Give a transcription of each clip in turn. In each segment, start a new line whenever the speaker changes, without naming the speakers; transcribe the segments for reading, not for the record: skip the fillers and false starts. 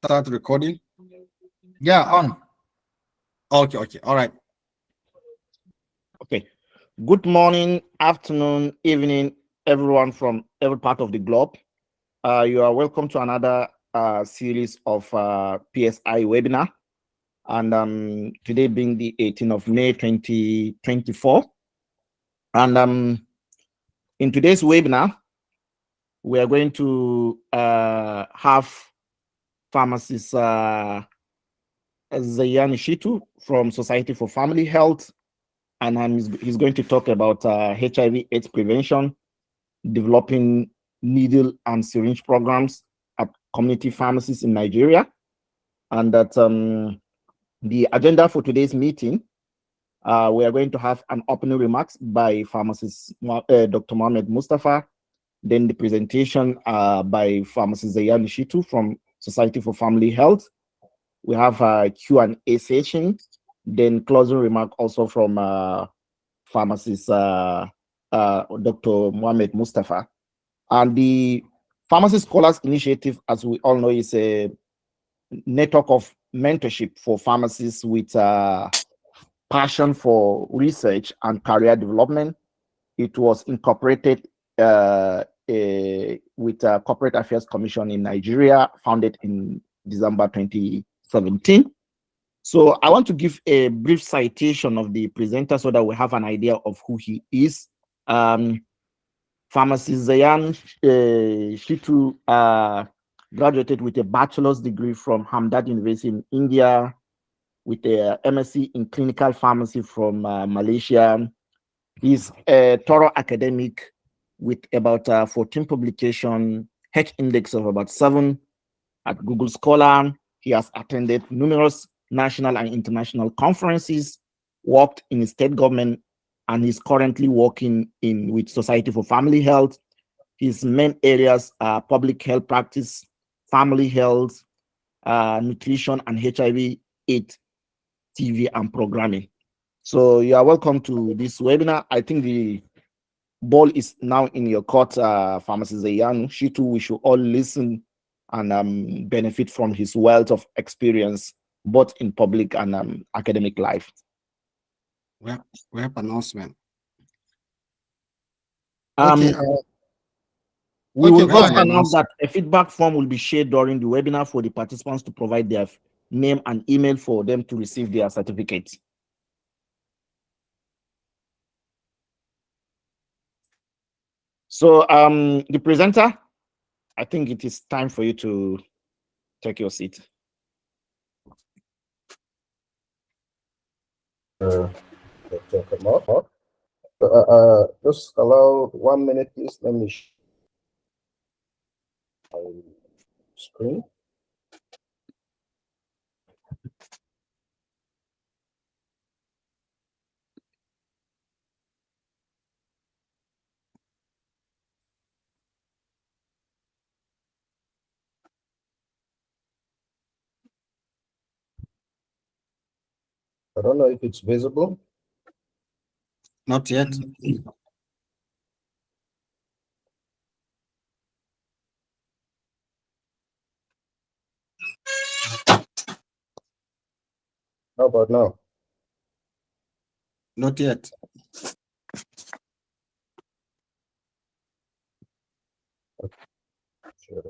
Start recording.
Yeah, on.
Okay. All right.
Okay. Good morning, afternoon, evening, everyone from every part of the globe. You are welcome to another series of PSI Webinar. And today being the 18th of May, 2024. And in today's webinar, we are going to have Pharmacies Zayyanu Shitu from Society for Family Health. And he's going to talk about HIV/AIDS prevention, developing needle and syringe programs at community pharmacies in Nigeria. And that the agenda for today's meeting, we are going to have an opening remarks by pharmacist Dr. Mohammed Mustafa, then the presentation by Pharmacist Zayyanu Shitu from Society for Family Health. We have a Q&A session, then closing remark also from Pharmacist Dr. Mohammed Mustafa. And the Pharmacy Scholars Initiative, as we all know, is a network of mentorship for pharmacists with passion for research and career development. It was incorporated with Corporate Affairs Commission in Nigeria, founded in December 2017. So I want to give a brief citation of the presenter so that we have an idea of who he is. Pharmacist Zayyanu Shitu graduated with a bachelor's degree from Hamdard University in India, with a MSc in clinical pharmacy from Malaysia. He's a thorough academic with about 14 publications, H index of about 7 at Google Scholar. He has attended numerous national and international conferences, worked in the state government, and is currently working with Society for Family Health. His main areas are public health practice, family health, nutrition, and HIV/AIDS TV and programming. So you are welcome to this webinar. I think the ball is now in your court, Pharmacist Zayyanu Shitu. We should all listen and benefit from his wealth of experience, both in public and academic life.
We have announcement.
We will
go
also
ahead.
announce that a feedback form will be shared during the webinar for the participants to provide their name and email for them to receive their certificates. So the presenter, I think it is time for you to take your seat.
Dr. Kamal. Just allow 1 minute, please. Let me share my screen. I don't know if it's visible.
Not yet.
How about now?
Not yet.
Sure.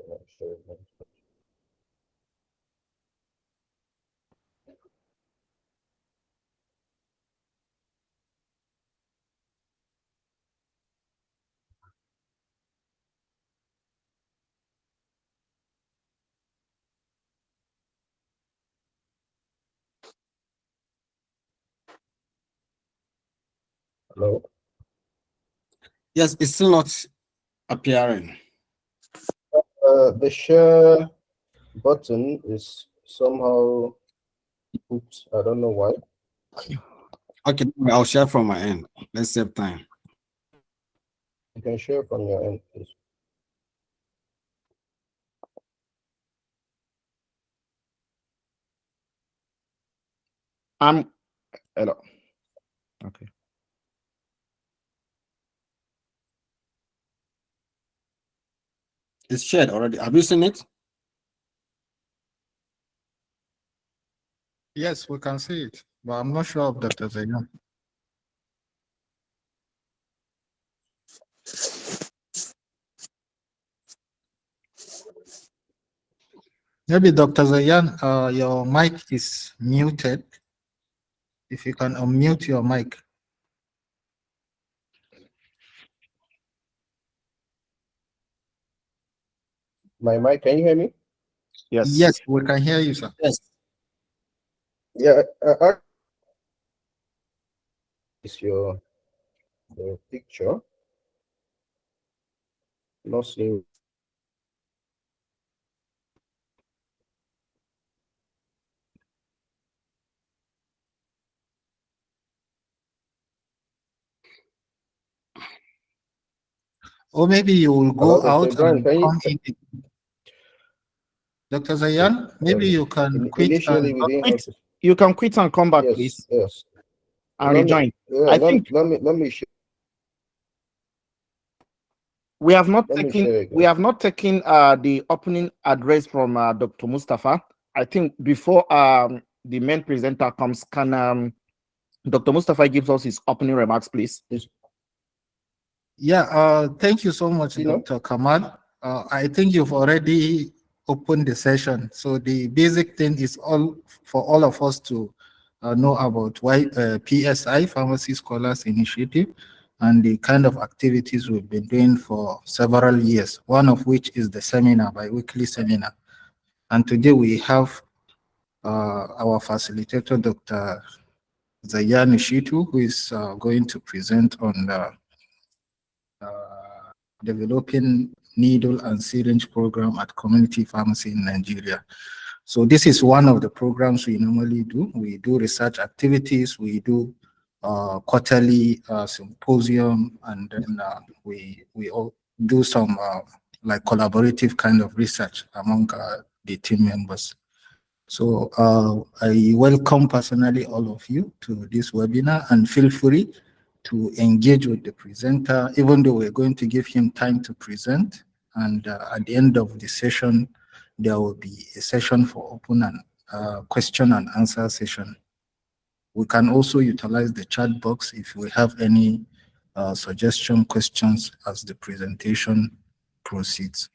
Hello?
Yes, it's still not appearing.
The share button is somehow, oops, I don't know why.
Okay, I'll share from my end. Let's save time.
You can share from your end, please.
Hello. Okay.
It's shared already. Have you seen it?
Yes, we can see it, but I'm not sure of Dr. Zayyanu. Maybe Dr. Zayan, your mic is muted. If you can unmute your mic.
My mic, can you hear me?
Yes.
Yes, we can hear you, sir.
Yes.
Yeah, is your picture. Not seeing.
Or maybe you will
Hello,
go out
Dr. Ibrahim,
and
can you?
come in. Dr. Zayan, maybe you can quit
Initially,
and
we didn't
Quit.
have to.
You can quit and come back,
Yes,
please,
yes.
and
Let me,
rejoin.
yeah,
I think
let me share.
we have not
Let me
taken
share again.
the opening address from Dr. Mustafa. I think before the main presenter comes, can Dr. Mustafa gives us his opening remarks, please?
Yeah, thank you so much,
You know?
Dr. Kamal. I think you've already opened the session. So the basic thing is for all of us to know about why PSI, Pharmacy Scholars Initiative, and the kind of activities we've been doing for several years, one of which is the seminar, bi-weekly seminar. And today we have our facilitator, Dr. Zayyanu Shitu, who is going to present on the developing needle and syringe program at community pharmacy in Nigeria. So this is one of the programs we normally do. We do research activities, we do quarterly symposium, and then we all do some like collaborative kind of research among the team members. So I welcome personally all of you to this webinar, and feel free to engage with the presenter, even though we're going to give him time to present. And at the end of the session, there will be a session for open and question and answer session. We can also utilize the chat box if we have any suggestion questions as the presentation proceeds.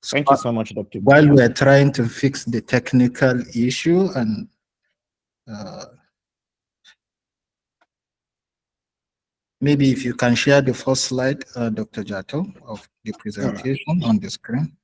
Thank you so much, Dr.
While we're trying to fix the technical issue, and maybe if you can share the first slide, Dr. Jato, of the presentation on the screen.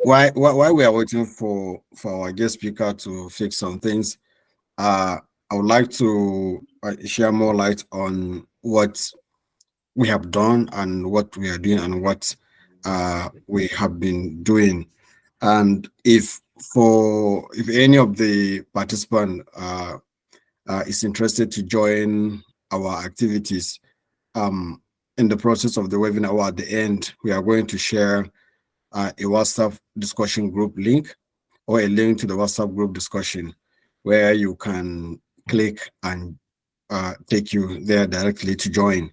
While we are waiting for our guest speaker to fix some things, I would like to share more light on what we have done and what we are doing and what we have been doing. And if any of the participants is interested to join our activities, in the process of the webinar or at the end, we are going to share a WhatsApp discussion group link, or a link to the WhatsApp group discussion, where you can click and take you there directly to join.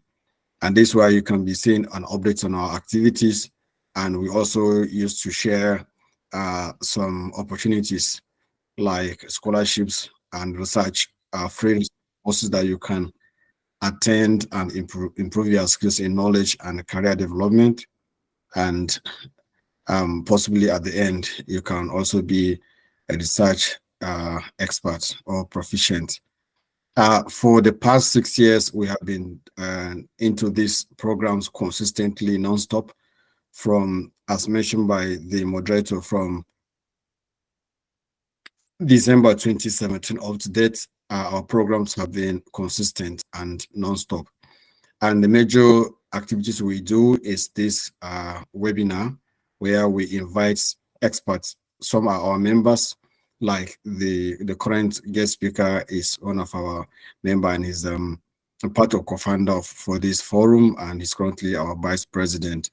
And this way you can be seeing an update on our activities. And we also used to share some opportunities like scholarships and research free courses that you can attend and improve your skills in knowledge and career development. And possibly at the end, you can also be a research expert or proficient. For the past 6 years, we have been into these programs consistently, nonstop, from, as mentioned by the moderator, from December 2017 up to date. Our programs have been consistent and nonstop. And the major activities we do is this webinar, where we invite experts. Some are our members, like the current guest speaker is one of our members, and part of co-founder for this forum, and he's currently our vice president.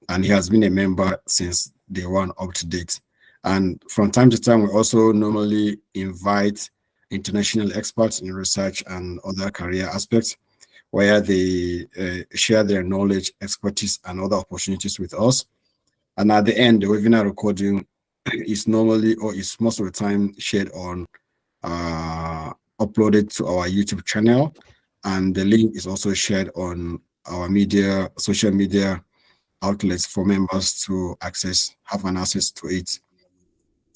And he has been a member since day one up to date. And from time to time, we also normally invite international experts in research and other career aspects, where they share their knowledge, expertise, and other opportunities with us. And at the end, the webinar recording is normally, or is most of the time, shared on, uploaded to our YouTube channel. And the link is also shared on our social media outlets for members to have an access to it.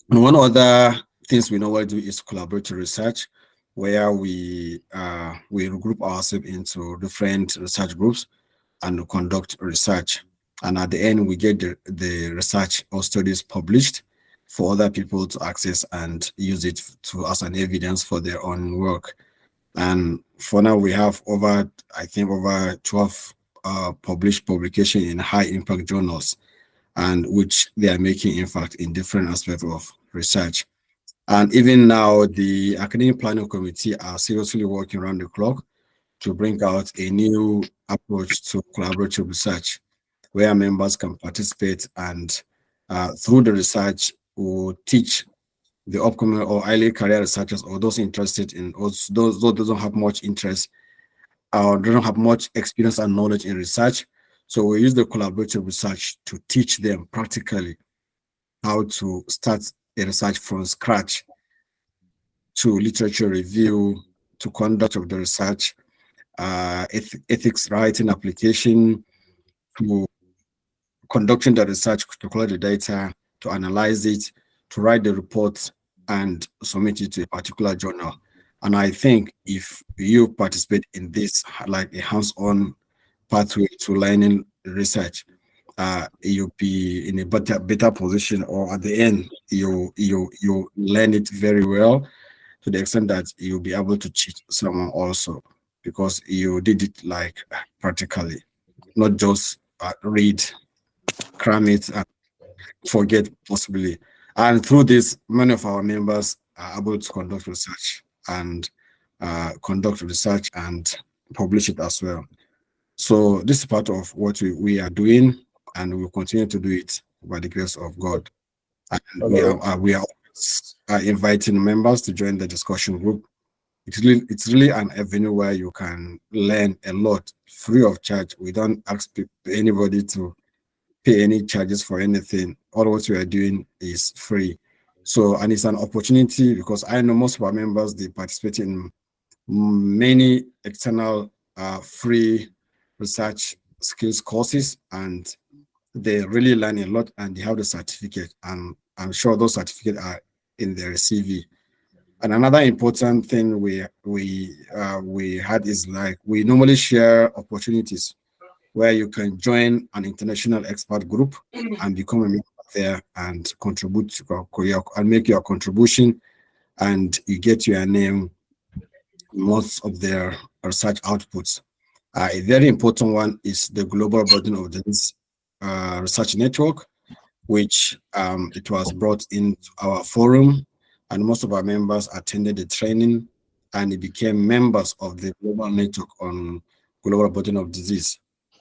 And one other things we normally do is collaborative research, where we regroup ourselves into different research groups and conduct research. And at the end, we get the research or studies published for other people to access and use it as an evidence for their own work. And for now, we have over 12 published publication in high impact journals, and which they are making impact in different aspects of research. And even now, the academic planning committee are seriously working around the clock to bring out a new approach to collaborative research, where members can participate, and through the research will teach the upcoming or early career researchers, or those interested in, those don't have much interest or don't have much experience and knowledge in research. So we use the collaborative research to teach them practically how to start a research from scratch, to literature review, to conduct of the research, ethics writing application, to conducting the research, to collect the data, to analyze it, to write the report, and submit it to a particular journal. And I think if you participate in this, like a hands-on pathway to learning research, you'll be in a better position, or at the end, you learn it very well, to the extent that you'll be able to cheat someone also, because you did it like practically, not just read, cram it, and forget possibly. And through this, many of our members are able to conduct research and publish it as well. So this is part of what we are doing, and we will continue to do it by the grace of God. And we are inviting members to join the discussion group. It's really an avenue where you can learn a lot free of charge. We don't ask anybody to pay any charges for anything. All what we are doing is free. So, and it's an opportunity, because I know most of our members, they participate in many external free research skills courses, and they really learn a lot, and they have the certificate, and I'm sure those certificates are in their CV. And another important thing we had is, like, we normally share opportunities where you can join an international expert group and become a member there and contribute to and make your contribution, and you get your name in most of their research outputs. A very important one is the Global Burden of Disease Research Network, which it was brought into our forum, and most of our members attended the training, and they became members of the global network on global burden of disease.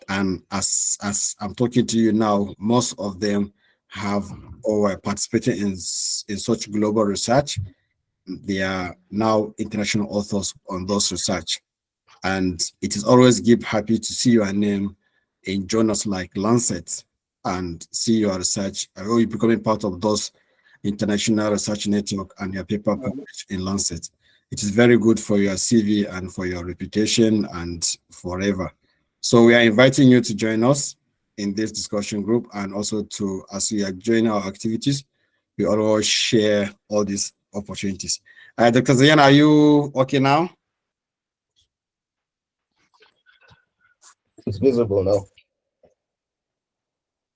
And as I'm talking to you now, most of them have or are participating in such global research. They are now international authors on those research. And it is always happy to see your name in journals like Lancet, and see your research, or you becoming part of those international research network, and your paper published in Lancet. It is very good for your CV and for your reputation and forever. So we are inviting you to join us in this discussion group, and also to, as we are joining our activities, we always share all these opportunities. Dr. Zayyanu, are you okay now?
It's visible now.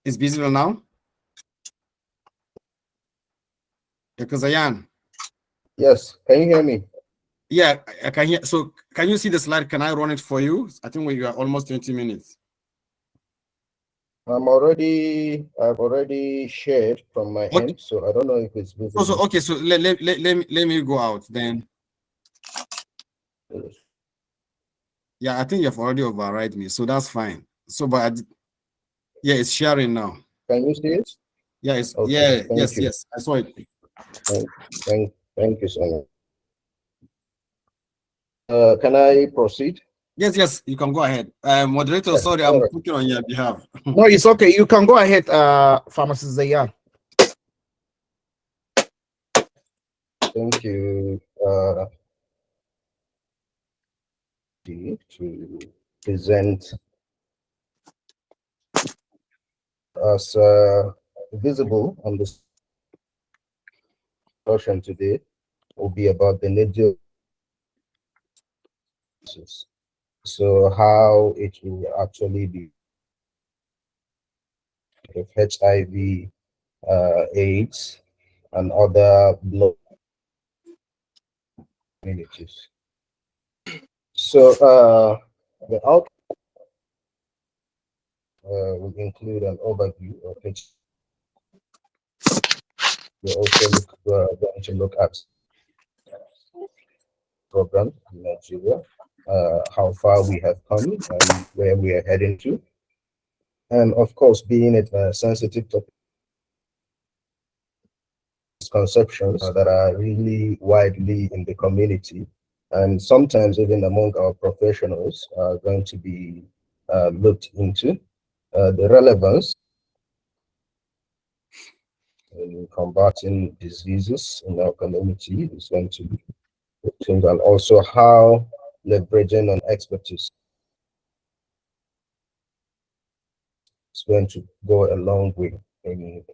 It's visible now? Dr. Zayyanu?
Yes, can you hear me?
Yeah, I can hear. So can you see the slide? Can I run it for you? I think we are almost 20 minutes.
I've already shared from my end, so I don't know if it's visible.
So okay, so let me go out then. Yeah, I think you've already override me, so that's fine. So, but yeah, it's sharing now.
Can you see it?
Yeah, it's
Okay,
yeah,
thank
yes,
you.
yes. I saw it.
Thank you so much. Can I proceed?
Yes, yes, you can go ahead. Moderator,
Yes.
sorry,
All
I'm
right.
putting on your behalf.
No, it's okay. You can go ahead, Pharmacist Zayyanu.
Thank you. To present as visible on the discussion today will be about the nature. So how it will actually be of HIV, AIDS, and other blood communities. So the outcome will include an overview of HIV. We're also going to look at program in Nigeria, how far we have come and where we are heading to. And of course, being a sensitive topic, misconceptions that are really widely in the community, and sometimes even among our professionals, are going to be looked into. The relevance in combating diseases in our community is going to be looked into, and also how leveraging on expertise is going to go a long way in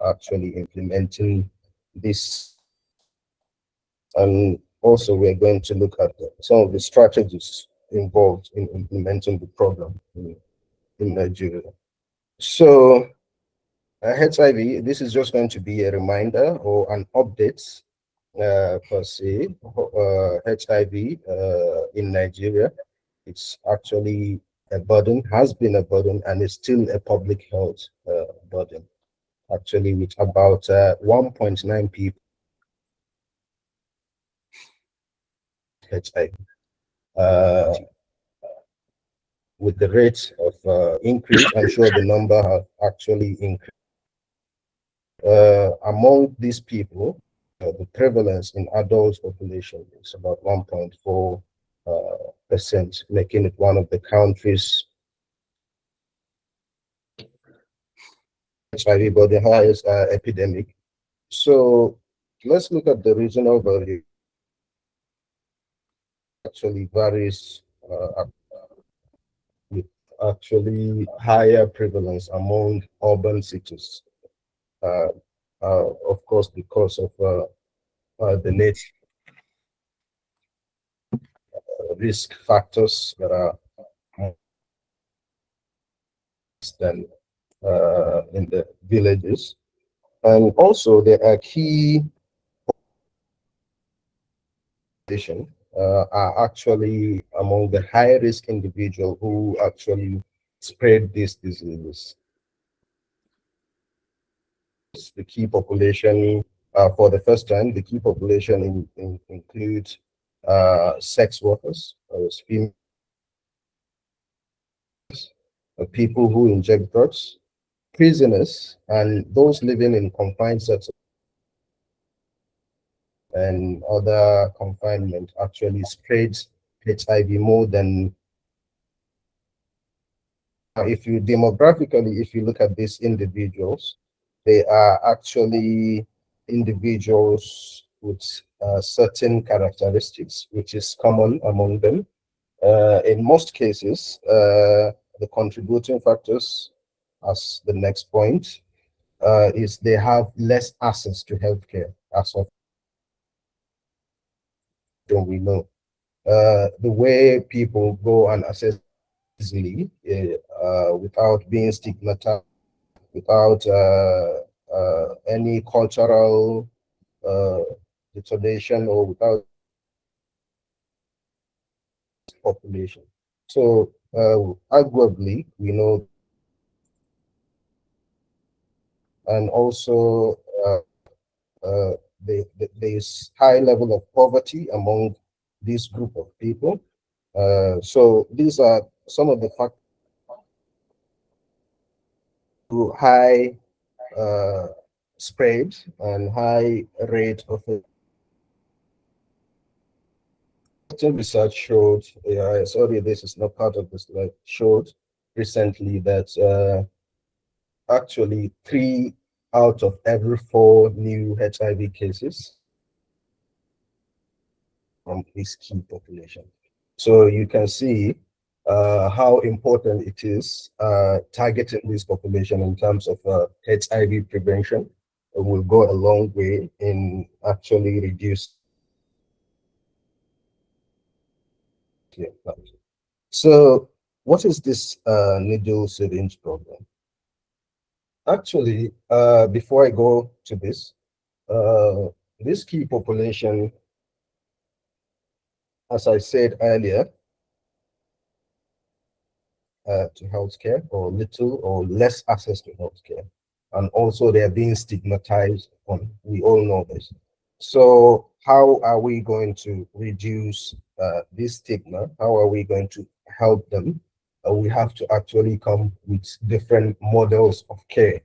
actually implementing this. And also we're going to look at some of the strategies involved in implementing the program in Nigeria. So HIV, this is just going to be a reminder or an update per se. HIV in Nigeria, it's actually a burden, has been a burden, and is still a public health burden. Actually, with about 1.9 people HIV. With the rate of increase, I'm sure the number has actually increased. Among these people, the prevalence in adult population is about 1.4%, making it one of the countries HIV, but the highest epidemic. So let's look at the regional value. Actually varies with actually higher prevalence among urban cities. Of course, because of the nature risk factors that are more than in the villages. And also there are key are actually among the high risk individuals who actually spread these diseases. The key population for the first time, the key population includes sex workers, female, people who inject drugs, prisoners, and those living in confined settlements and other confinement actually spreads HIV more than if you demographically, if you look at these individuals, they are actually individuals with certain characteristics, which is common among them. In most cases, the contributing factors, as the next point, is they have less access to healthcare, as of we know. The way people go and access easily without being stigmatized, without any cultural detonation, or without population. So arguably, we know, and also there is high level of poverty among this group of people. So these are some of the factors to high spread and high rate of research showed, sorry, this is not part of this slide, showed recently that actually 3 out of every 4 new HIV cases from this key population. So you can see how important it is targeting this population in terms of HIV prevention. It will go a long way in actually reducing. So what is this needle syringe program? Actually, before I go to this key population, as I said earlier, to healthcare, or little or less access to healthcare. And also they are being stigmatized on, we all know this. So how are we going to reduce this stigma? How are we going to help them? We have to actually come with different models of care.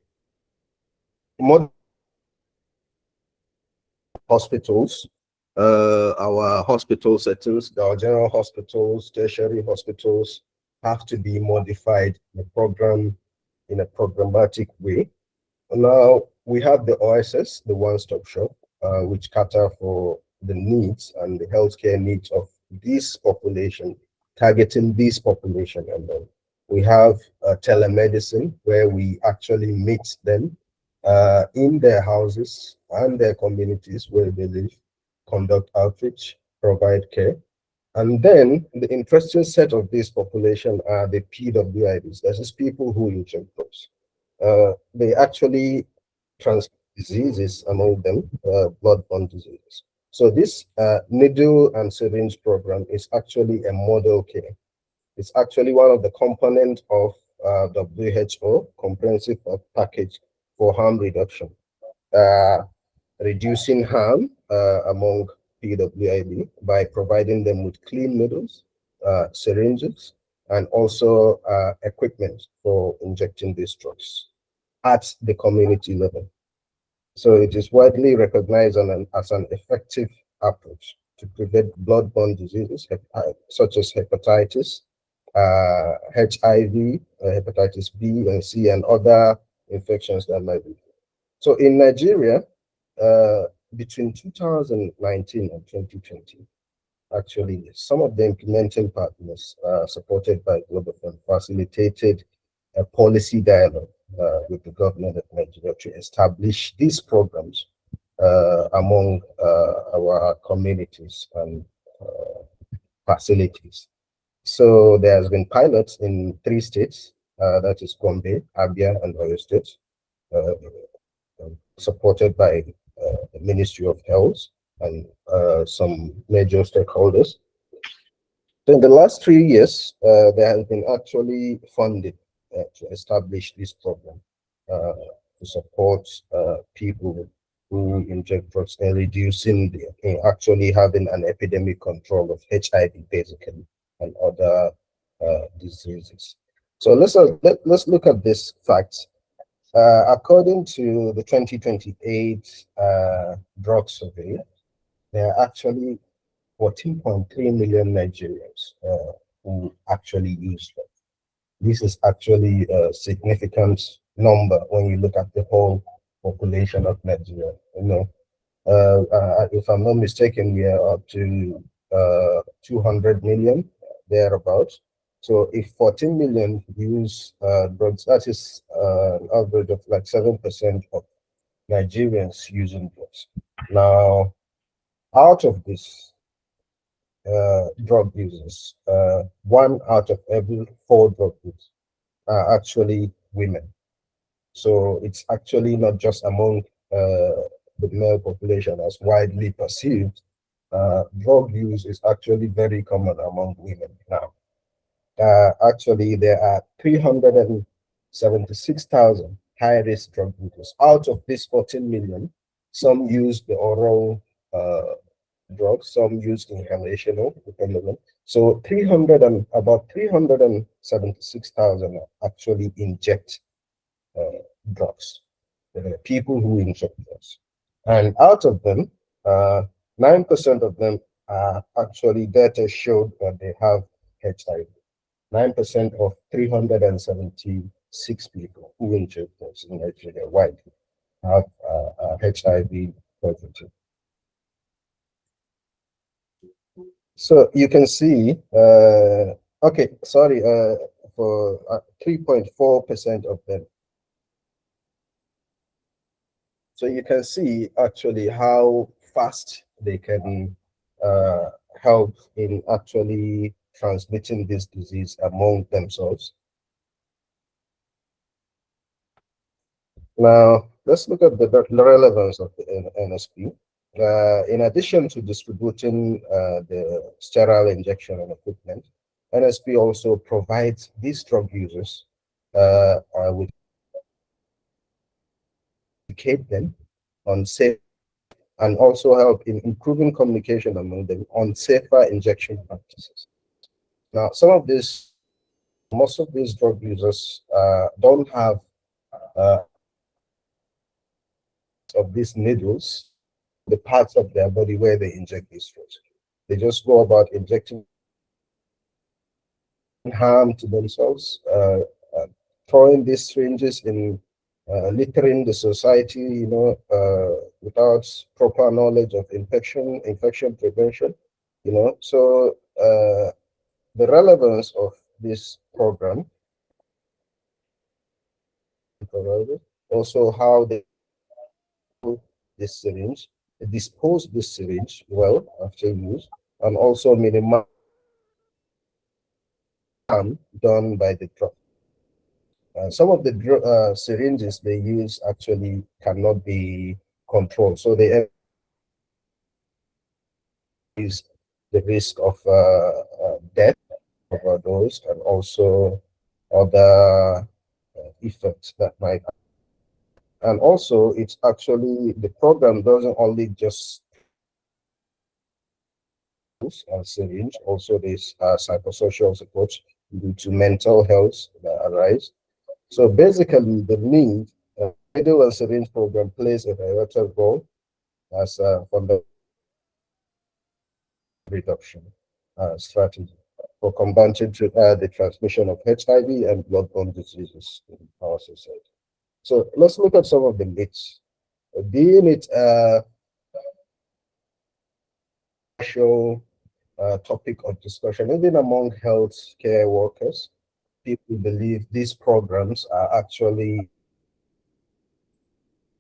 Hospitals, our hospital settings, our general hospitals, tertiary hospitals have to be modified in a programmatic way. Now we have the OSS, the one-stop shop, which cater for the needs and the healthcare needs of this population, targeting this population. And then we have telemedicine, where we actually meet them in their houses and their communities where they live, conduct outreach, provide care. And then the interesting set of this population are the PWIDs. That is people who inject drugs. They actually transmit diseases among them, blood-borne diseases. So this needle and syringe program is actually a model care. It's actually one of the components of WHO comprehensive package for harm reduction, reducing harm among PWID by providing them with clean needles, syringes, and also equipment for injecting these drugs at the community level. So it is widely recognized as an effective approach to prevent blood-borne diseases such as hepatitis, HIV, hepatitis B and C, and other infections that might be. So in Nigeria, between 2019 and 2020, actually, some of the implementing partners supported by Global Fund facilitated a policy dialogue with the government of Nigeria to establish these programs among our communities and facilities. So there has been pilots in 3 states, that is Gombe, Abia, and Oyo State, supported by the Ministry of Health and some major stakeholders. So in the last 3 years, there has been actually funding to establish this program to support people who inject drugs and reducing actually having an epidemic control of HIV basically and other diseases. So let's look at this fact. According to the 2028 drug survey, there are actually 14.3 million Nigerians who actually use drugs. This is actually a significant number when you look at the whole population of Nigeria. You know, if I'm not mistaken, we are up to 200 million thereabouts. So if 14 million use drugs, that is an average of like 7% of Nigerians using drugs. Now, out of this drug users, 1 out of every 4 drug users are actually women. So it's actually not just among the male population as widely perceived. Drug use is actually very common among women now. Actually, there are 376,000 high-risk drug users. Out of this 14 million, some use the oral drugs, some use inhalational, depending on. So about 376,000 actually inject drugs. People who inject drugs. And out of them, 9% of them are actually data showed that they have HIV. 9% of 376 people who inject drugs in Nigeria widely have HIV positive. So you can see, okay, sorry, for 3.4% of them. So you can see actually how fast they can help in actually transmitting this disease among themselves. Now, let's look at the relevance of the NSP. In addition to distributing the sterile injection and equipment, NSP also provides these drug users with educate them on safe and also help in improving communication among them on safer injection practices. Now, most of these drug users don't have of these needles, the parts of their body where they inject these drugs. They just go about injecting harm to themselves, throwing these syringes in, littering the society, without proper knowledge of infection prevention, So the relevance of this program, also how they this syringe, dispose this syringe well after use, and also minimize harm done by the drug. Some of the syringes they use actually cannot be controlled, so they use the risk of death, overdose, and also other effects that might. And also, it's actually the program doesn't only just and syringe, also this psychosocial support due to mental health that arise. So basically, the Needle and Syringe Program plays a director role as a fundamental reduction strategy for combating the transmission of HIV and bloodborne diseases in our society. So let's look at some of the myths. Being it show topic of discussion, even among healthcare workers, people believe these programs are actually,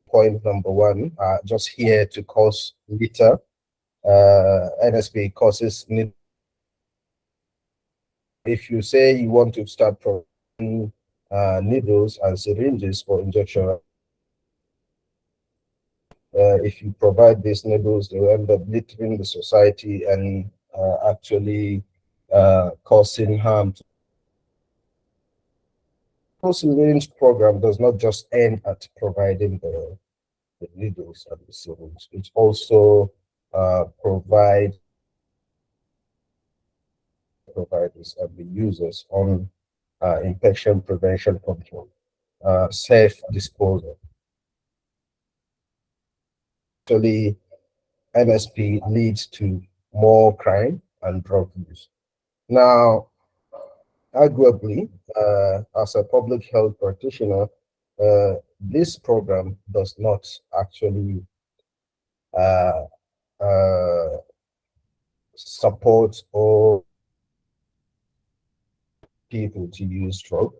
point number one, just here to cause litter. NSP causes need. If you say you want to start providing needles and syringes for injection, if you provide these needles, they will end up littering the society and actually causing harm. The syringe program does not just aim at providing the needles and the syringe. It also providers and the users on infection prevention control, safe disposal. Actually, NSP leads to more crime and drug use. Now, arguably, as a public health practitioner, this program does not actually support or people to use drug.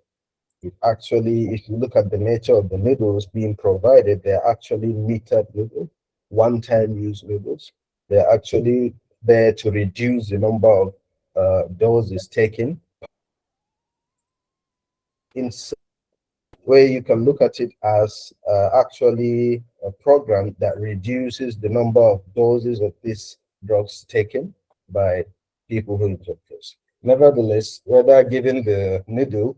It actually, if you look at the nature of the needles being provided, they're actually metered needles, one-time use needles. They're actually there to reduce the number of doses taken. In where you can look at it as actually a program that reduces the number of doses of these drugs taken by people who inject this. Nevertheless, whether given the needle,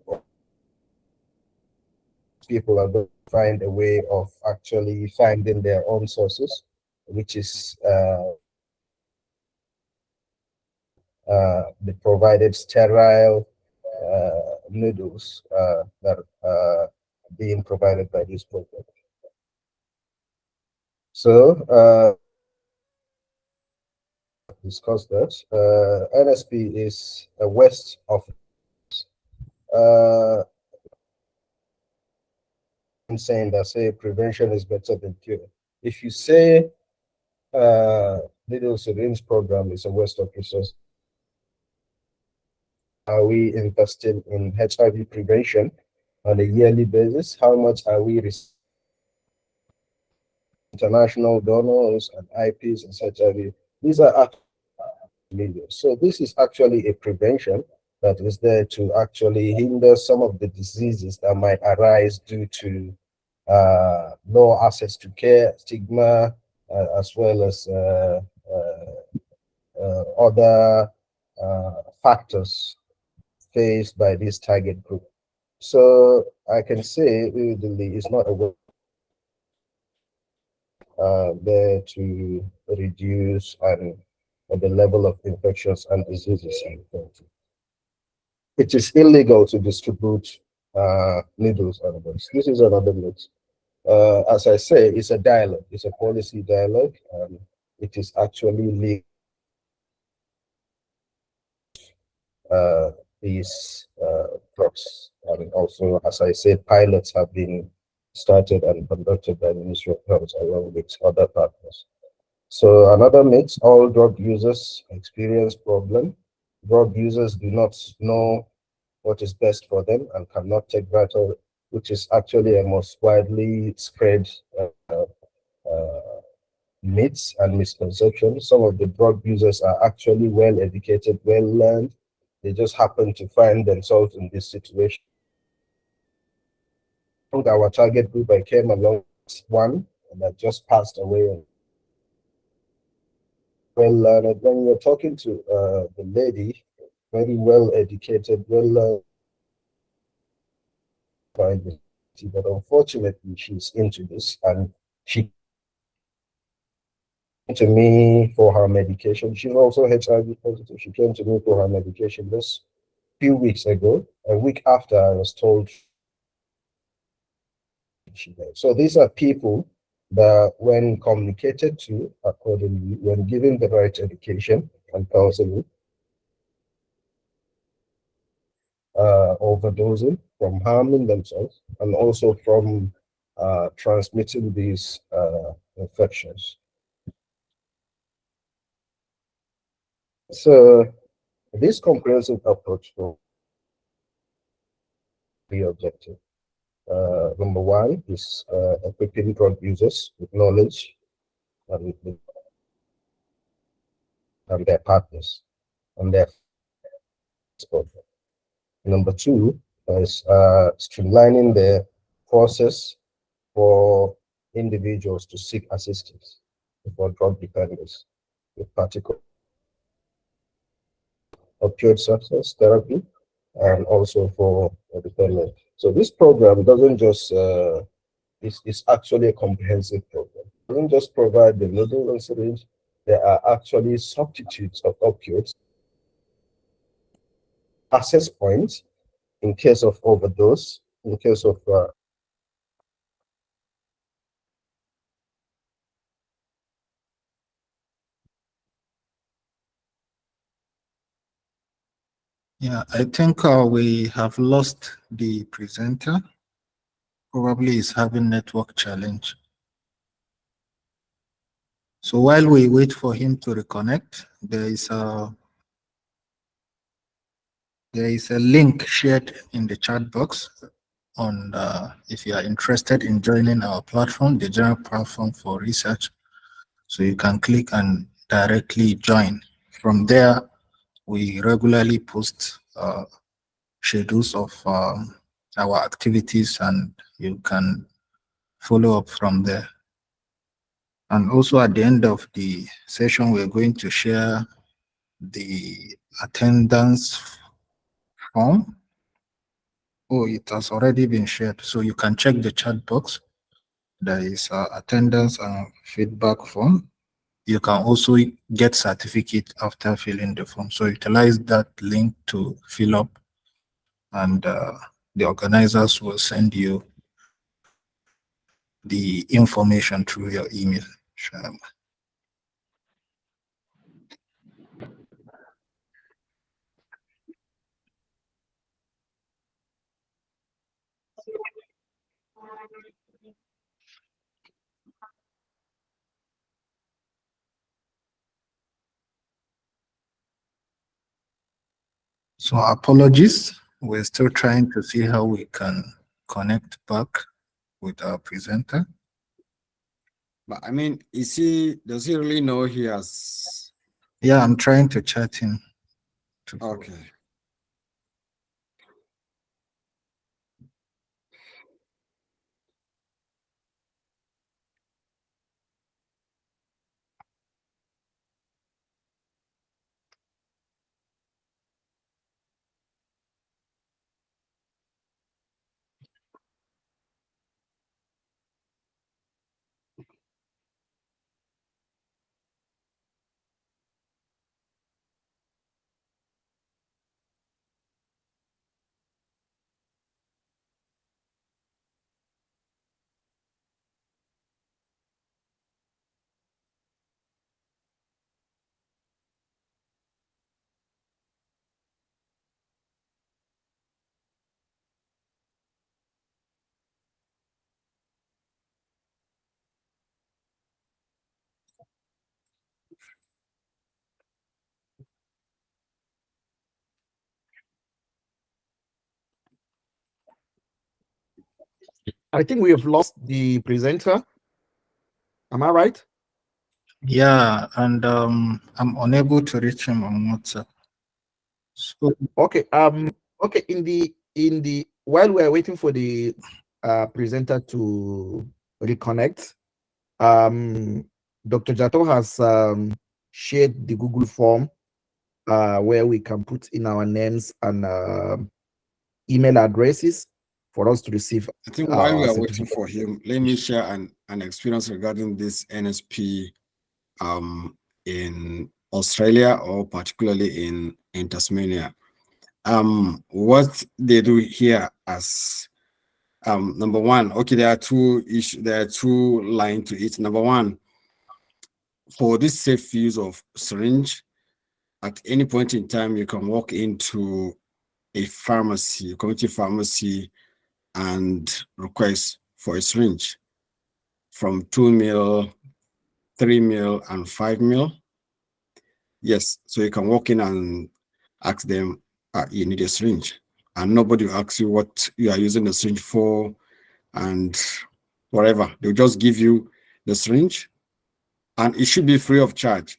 people are going to find a way of actually finding their own sources, which is the provided sterile needles that are being provided by this program. So discuss that. NSP is a west of saying that say prevention is better than cure. If you say Needle and Syringe Program is a waste of resources, are we investing in HIV prevention on a yearly basis? How much are we receiving international donors and IPs and such? These are actually millions. So this is actually a prevention that is there to actually hinder some of the diseases that might arise due to low access to care, stigma, as well as other factors faced by this target group. So I can say really it's not a there to reduce the level of infections and diseases in the country. It is illegal to distribute needles and drugs. This is another myth. As I say, it's a dialogue. It's a policy dialogue. It is actually legal. These drugs. And also, as I said, pilots have been started and conducted by the Ministry of Health along with other partners. So another myth, all drug users experience problem. Drug users do not know what is best for them and cannot take vital, which is actually a most widely spread myths and misconceptions. Some of the drug users are actually well educated, well learned. They just happen to find themselves in this situation. Our target group, I came along one that just passed away. Well learned. When you're talking to the lady, very well educated, well learned, but unfortunately she's into this, and she came to me for her medication. She's also HIV positive. She came to me for her medication this few weeks ago. A week after, I was told she died. So these are people that, when communicated to accordingly, when given the right education and counseling, overdosing, from harming themselves, and also from transmitting these infections. So this comprehensive approach will be objective. Number one is equipping drug users with knowledge and their partners and their program. Number two is streamlining the process for individuals to seek assistance for drug dependence, with particular opioid substance therapy, and also for dependence. So this program doesn't just, it's actually a comprehensive program. It doesn't just provide the needle and syringe, there are actually substitutes of opioids, access points in case of overdose, in case of
Yeah, I think we have lost the presenter. Probably is having network challenge. So while we wait for him to reconnect, there is a link shared in the chat box on if you are interested in joining our platform, the general platform for research. So you can click and directly join. From there, we regularly post schedules of our activities, and you can follow up from there. And also at the end of the session, we're going to share the attendance form. Oh, it has already been shared. So you can check the chat box. There is attendance and feedback form. you can also get certificate after filling the form. So utilize that link to fill up, and the organizers will send you the information through your email. So apologies, we're still trying to see how we can connect back with our presenter.
But I mean, does he really know he has?
Yeah, I'm trying to chat him.
Okay.
I think we have lost the presenter. Am I right?
Yeah, and I'm unable to reach him on WhatsApp. So
okay. Okay. In the while we're waiting for the presenter to reconnect, Dr. Jato has shared the Google form where we can put in our names and email addresses for us to receive.
I think while we are waiting
certificate.
for him, let me share an experience regarding this NSP in Australia, or particularly in Tasmania. What they do here as number one, okay, there are two lines to it. Number one, for this safe use of syringe, at any point in time, you can walk into a pharmacy, a community pharmacy, and request for a syringe from 2 ml, 3 ml, and 5 ml. Yes, so you can walk in and ask them, you need a syringe, and nobody will ask you what you are using the syringe for and whatever. They'll just give you the syringe, and it should be free of charge.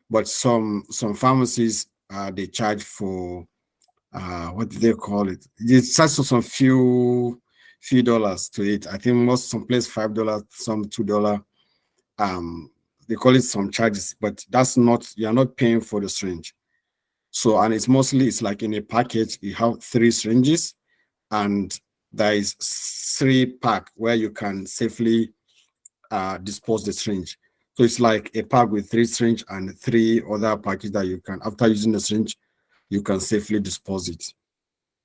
But some pharmacies, they charge for what do they call it? It starts with some few dollars to it. I think some place $5, some $2. They call it some charges, but that's not, you're not paying for the syringe. So, and it's like in a package, you have 3 syringes, and there is 3 pack where you can safely dispose the syringe. So it's like a pack with 3 syringe and 3 other packages that you can, after using the syringe, you can safely dispose it.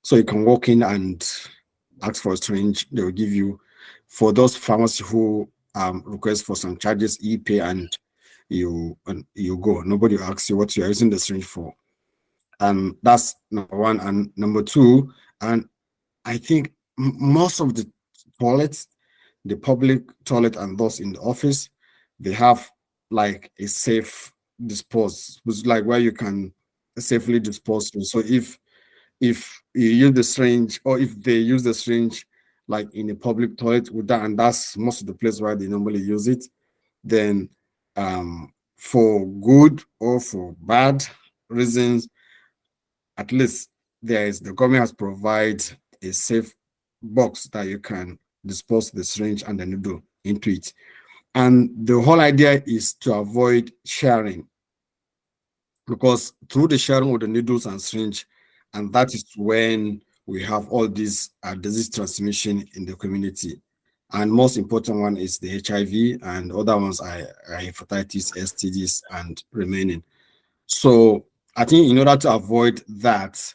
So you can walk in and ask for a syringe. They will give you, for those pharmacies who request for some charges, you pay and you go. Nobody asks you what you are using the syringe for. And that's number one. And number two, and I think most of the toilets, the public toilet and those in the office, they have like a safe dispose, which is like where you can safely dispose. So if you use the syringe, or if they use the syringe like in a public toilet with that, and that's most of the place where they normally use it, then for good or for bad reasons, at least the government has provided a safe box that you can dispose the syringe and the needle into it. And the whole idea is to avoid sharing, because through the sharing of the needles and syringe, and that is when we have all this disease transmission in the community. And most important one is the HIV, and other ones are hepatitis, STDs, and remaining. So I think in order to avoid that,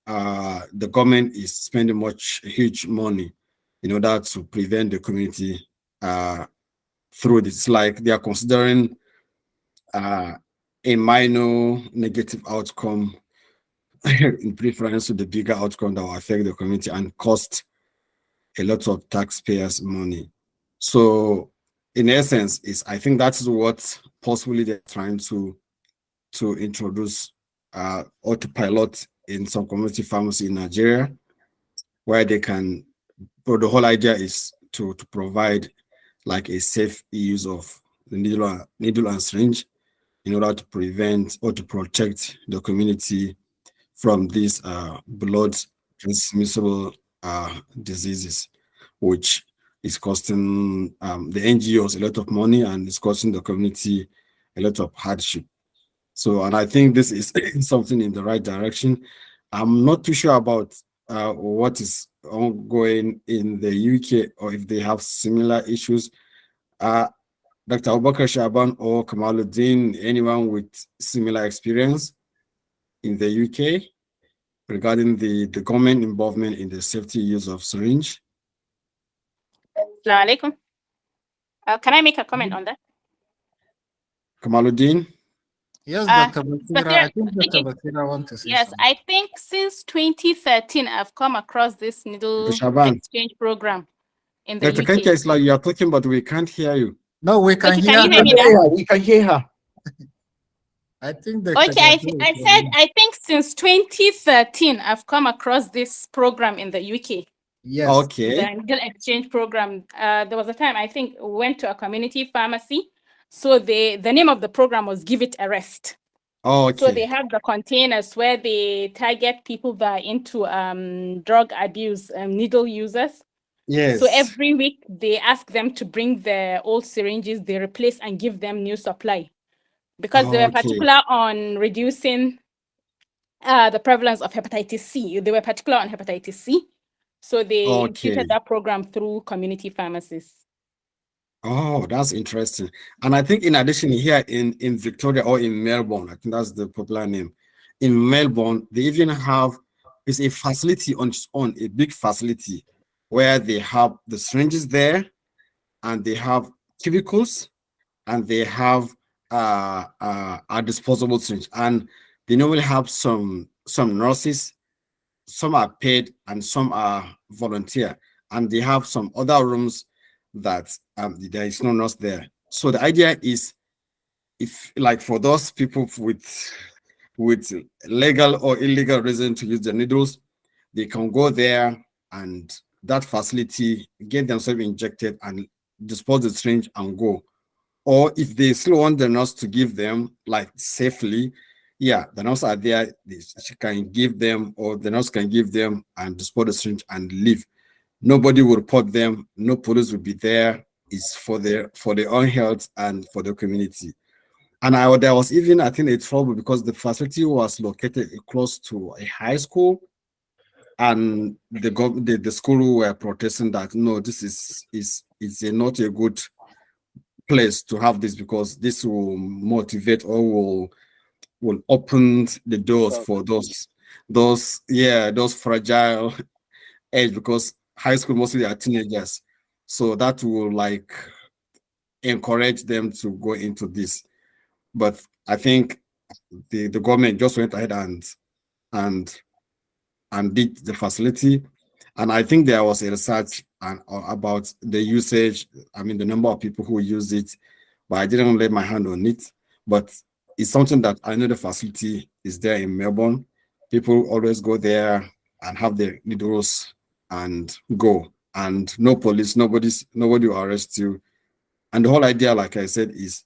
the government is spending huge money in order to prevent the community through this. Like they are considering a minor negative outcome in preference to the bigger outcome that will affect the community and cost a lot of taxpayers' money. So in essence, I think that's what possibly they're trying to introduce or to pilot in some community pharmacy in Nigeria, where they can, but the whole idea is to provide like a safe use of the needle and syringe in order to prevent or to protect the community from these blood transmissible diseases, which is costing the NGOs a lot of money and is costing the community a lot of hardship. So, and I think this is something in the right direction. I'm not too sure about what is ongoing in the UK or if they have similar issues. Dr. Abubakar Shaban or Kamaludden, anyone with similar experience in the UK regarding the government involvement in the safety use of syringe?
Assalamu alaikum. Can I make a comment on that?
Kamaludden?
Yes, Dr.
but
Basira, I think Dr. Basira wants to say
Yes,
something.
I think since 2013, I've come across this needle
Shaban.
exchange program in the
Dr.
UK.
Kanka, it's like you are talking, but we can't hear you.
No, we can
Okay,
hear
can you hear me
her.
now?
We can hear her.
I think that.
Okay, I said I think since 2013, I've come across this program in the UK.
Yes.
Okay.
The needle exchange program. There was a time I think we went to a community pharmacy. So the name of the program was Give It a Rest.
Okay.
So they have the containers where they target people that are into drug abuse, needle users.
Yes.
So every week they ask them to bring their old syringes, they replace and give them new supply. Because they were particular on reducing the prevalence of hepatitis C. They were particular on hepatitis C. So they instituted that program through community pharmacies.
Oh, that's interesting. And I think in addition here in Victoria or in Melbourne, I think that's the popular name. In Melbourne, they even have, it's a facility on its own, a big facility where they have the syringes there and they have cubicles and they have a disposable syringe. And they normally have some nurses, some are paid and some are volunteer. And they have some other rooms that there is no nurse there. So the idea is, if like for those people with legal or illegal reason to use the needles, they can go there and that facility get themselves injected and dispose the syringe and go. Or if they still want the nurse to give them like safely, yeah, the nurse are there, she can give them, or the nurse can give them and dispose the syringe and leave. Nobody will report them. No police will be there. It's for their own health and for the community. And there was even, I think, a trouble because the facility was located close to a high school, and the school were protesting that no, this is not a good place to have this because this will motivate or will open the doors for those fragile age, because high school mostly are teenagers, so that will like encourage them to go into this. But I think the government just went ahead and did the facility, and I think there was a research about the usage. I mean, the number of people who use it, but I didn't lay my hand on it. But it's something that I know the facility is there in Melbourne. People always go there and have their needles and go, and no police, nobody will arrest you. And the whole idea, like I said, is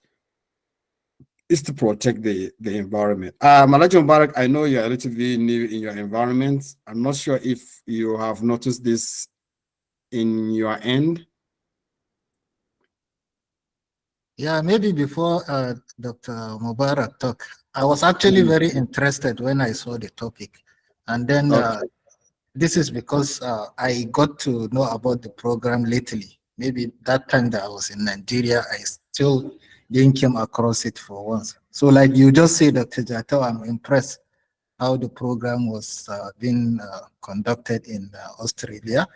to protect the environment. Malaji Mubarak, I know you're relatively new in your environment. I'm not sure if you have noticed this in your end.
Yeah, maybe before Dr. Mubarak talk, I was actually very interested when I saw the topic. And then this is because I got to know about the program lately. maybe that time that I was in Nigeria, I still didn't come across it for once. So like you just say, Dr. Jato, I'm impressed how the program was being conducted in Australia.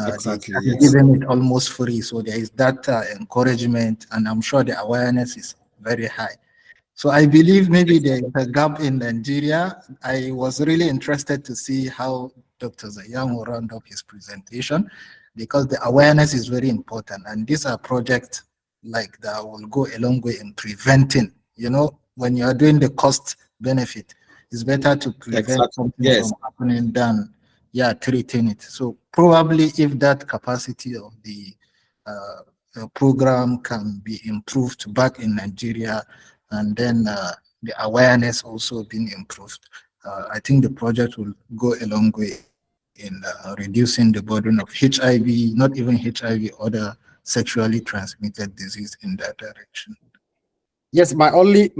Exactly,
they
yes.
given it almost free. So there is that encouragement, and I'm sure the awareness is very high. So I believe maybe there is a gap in Nigeria. I was really interested to see how Dr. Zayyanu will round up his presentation, because the awareness is very important. And these are projects like that will go a long way in preventing. You know, when you are doing the cost benefit, it's better to prevent something
yes.
from happening than treating it. So probably if that capacity of the program can be improved back in Nigeria, and then the awareness also being improved, I think the project will go a long way in reducing the burden of HIV, not even HIV, other sexually transmitted disease in that direction.
Yes, my only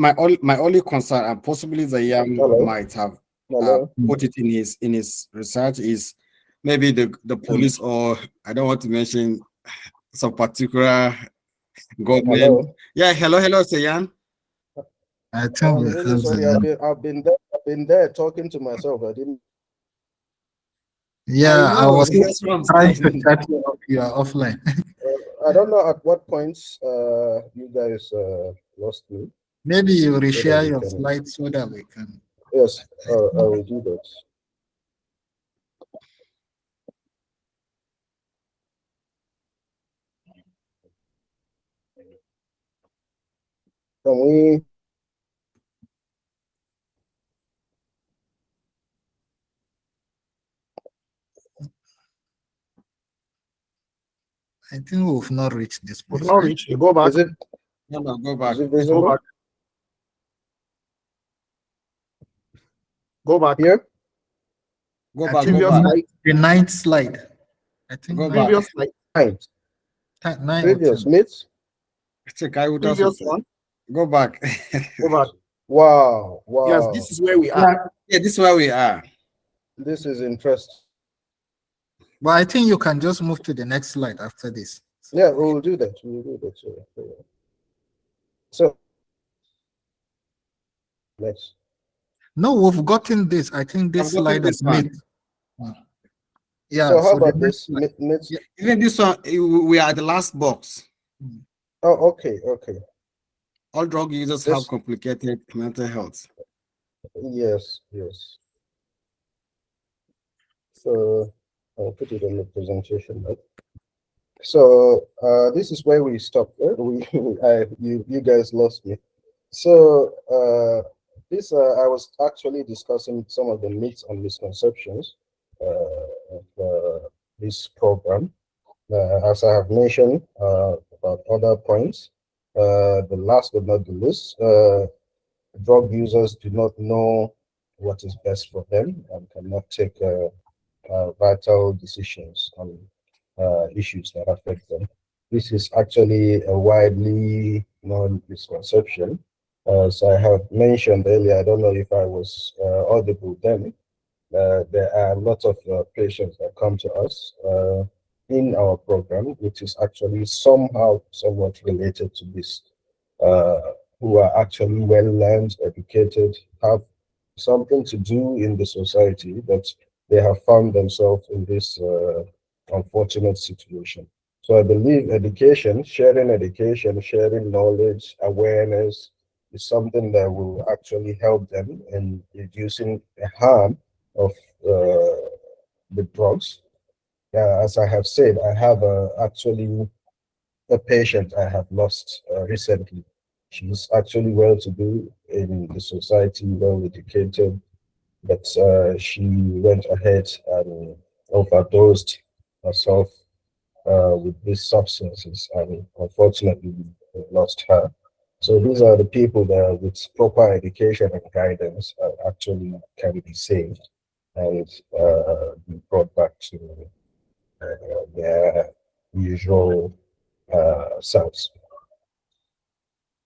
concern, and possibly the young might have put it in his research, is maybe the police, or I don't want to mention some particular government.
Hello.
Yeah, hello, Zayan.
I think
I'm really sorry. I've been there talking to myself. I didn't.
Yeah, I was trying to chat you off. You are offline.
I don't know at what points you guys lost me.
Maybe you reshare your slides so that we can.
Yes, I will do that. Can we?
I think we've not reached this point.
We've not reached. You go back.
Is it?
No, go back.
Is it visible?
Go back. Go back.
Here?
Go back.
Previous
Go back.
slide.
The ninth slide. I think
Go
Previous slide.
Nine. Previous myths.
Previous one.
Go back.
Go back.
Wow. Wow.
Yes, this is where we are.
Yeah, this is where we are.
This is interesting.
Well, I think you can just move to the next slide after this.
Yeah, we'll do that. We'll do that. So next.
No, we've gotten this. I think this slide is made. Yeah.
So how about this?
Yeah, even this one, we are at the last box.
Oh, okay.
All drug users have complicated mental health.
Yes. So I'll put it on the presentation. Right? So this is where we stopped. You guys lost me. So this I was actually discussing some of the myths and misconceptions of this program. As I have mentioned about other points, the last but not the least, drug users do not know what is best for them and cannot take vital decisions on issues that affect them. This is actually a widely known misconception. As I have mentioned earlier, I don't know if I was audible then, there are lots of patients that come to us in our program, which is actually somewhat related to this, who are actually well-learned, educated, have something to do in the society, but they have found themselves in this unfortunate situation. So I believe sharing knowledge, awareness is something that will actually help them in reducing the harm of the drugs. As I have said, I have actually a patient I have lost recently. She's actually well-to-do in the society, well-educated, but she went ahead and overdosed herself with these substances, and unfortunately we lost her. So these are the people that with proper education and guidance actually can be saved and be brought back to their usual selves.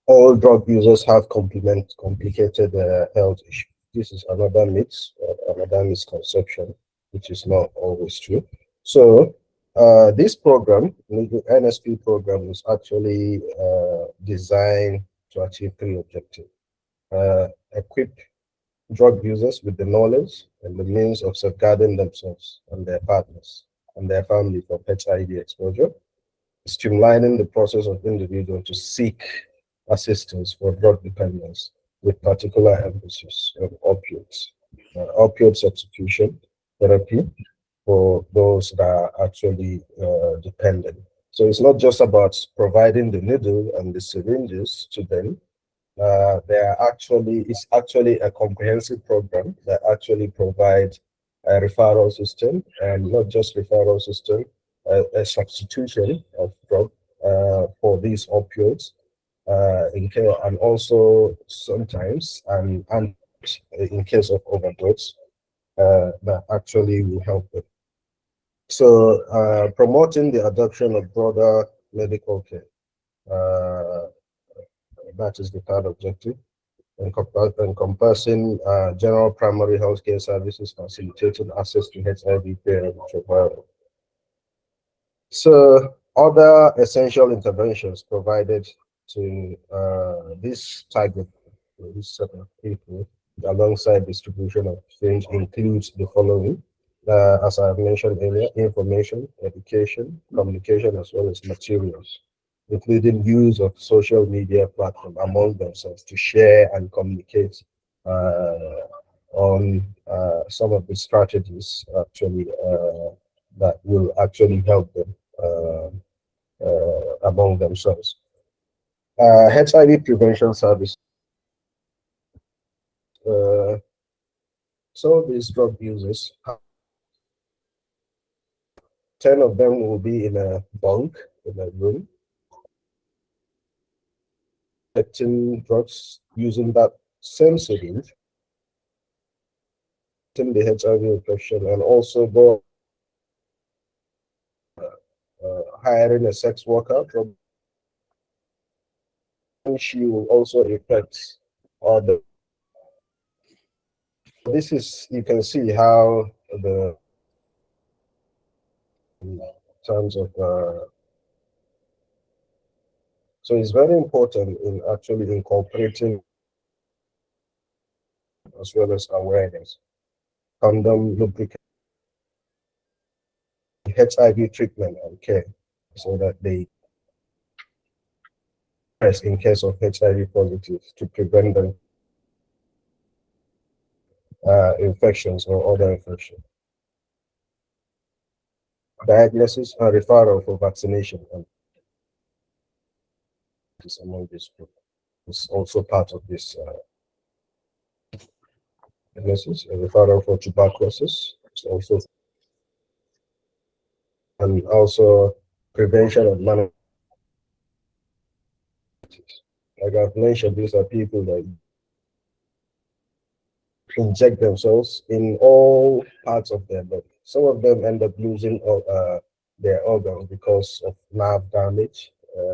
All drug users have complicated health issues. This is another myth, another misconception, which is not always true. So This program, the NSP program, is actually designed to achieve three objectives. Equip drug users with the knowledge and the means of safeguarding themselves and their partners and their family from HIV exposure, streamlining the process of individuals to seek assistance for drug dependence, with particular emphasis on opioids, opioid substitution therapy for those that are actually dependent. So it's not just about providing the needle and the syringes to them. It's actually a comprehensive program that actually provides a referral system, and not just referral system, a substitution of drug for these opioids, and also sometimes and in case of overdose, that actually will help them. So promoting the adoption of broader medical care, that is the third objective, encompassing general primary healthcare services, facilitating access to HIV care and survival. So other essential interventions provided to this target, this set of people, alongside distribution of things, includes the following. As I mentioned earlier, information, education, communication, as well as materials, including use of social media platform among themselves to share and communicate on some of the strategies actually that will actually help them among themselves. HIV prevention service. Some of these drug users, 10 of them will be in a bunk, in a room, collecting drugs using that same syringe, the HIV infection, and also go hiring a sex worker. She will also affect other. This is, you can see how the, in terms of so it's very important in actually incorporating as well as awareness, condom, lubricant, HIV treatment and care, so that they press in case of HIV positive to prevent the infections or other infections. Diagnosis and referral for vaccination and is among this group. It's also part of this diagnosis. A referral for tuberculosis is also, and also prevention of management. Like I've mentioned, these are people that inject themselves in all parts of their body. Some of them end up losing their organs because of nerve damage.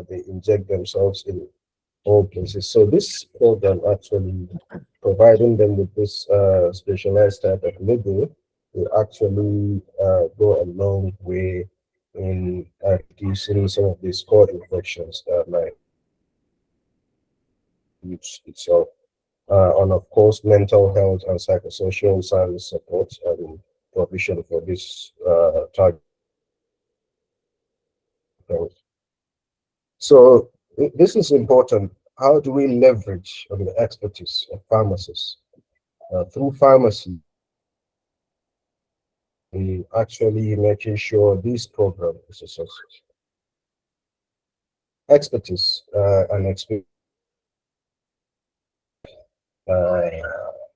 They inject themselves in all places. So this program actually providing them with this specialized type of needle will actually go a long way in reducing some of these core infections that might use itself. And of course, mental health and psychosocial service support and provision for this target. So this is important. How do we leverage on the expertise of pharmacists? Through pharmacy, we actually making sure this program is a success. Expertise and experience.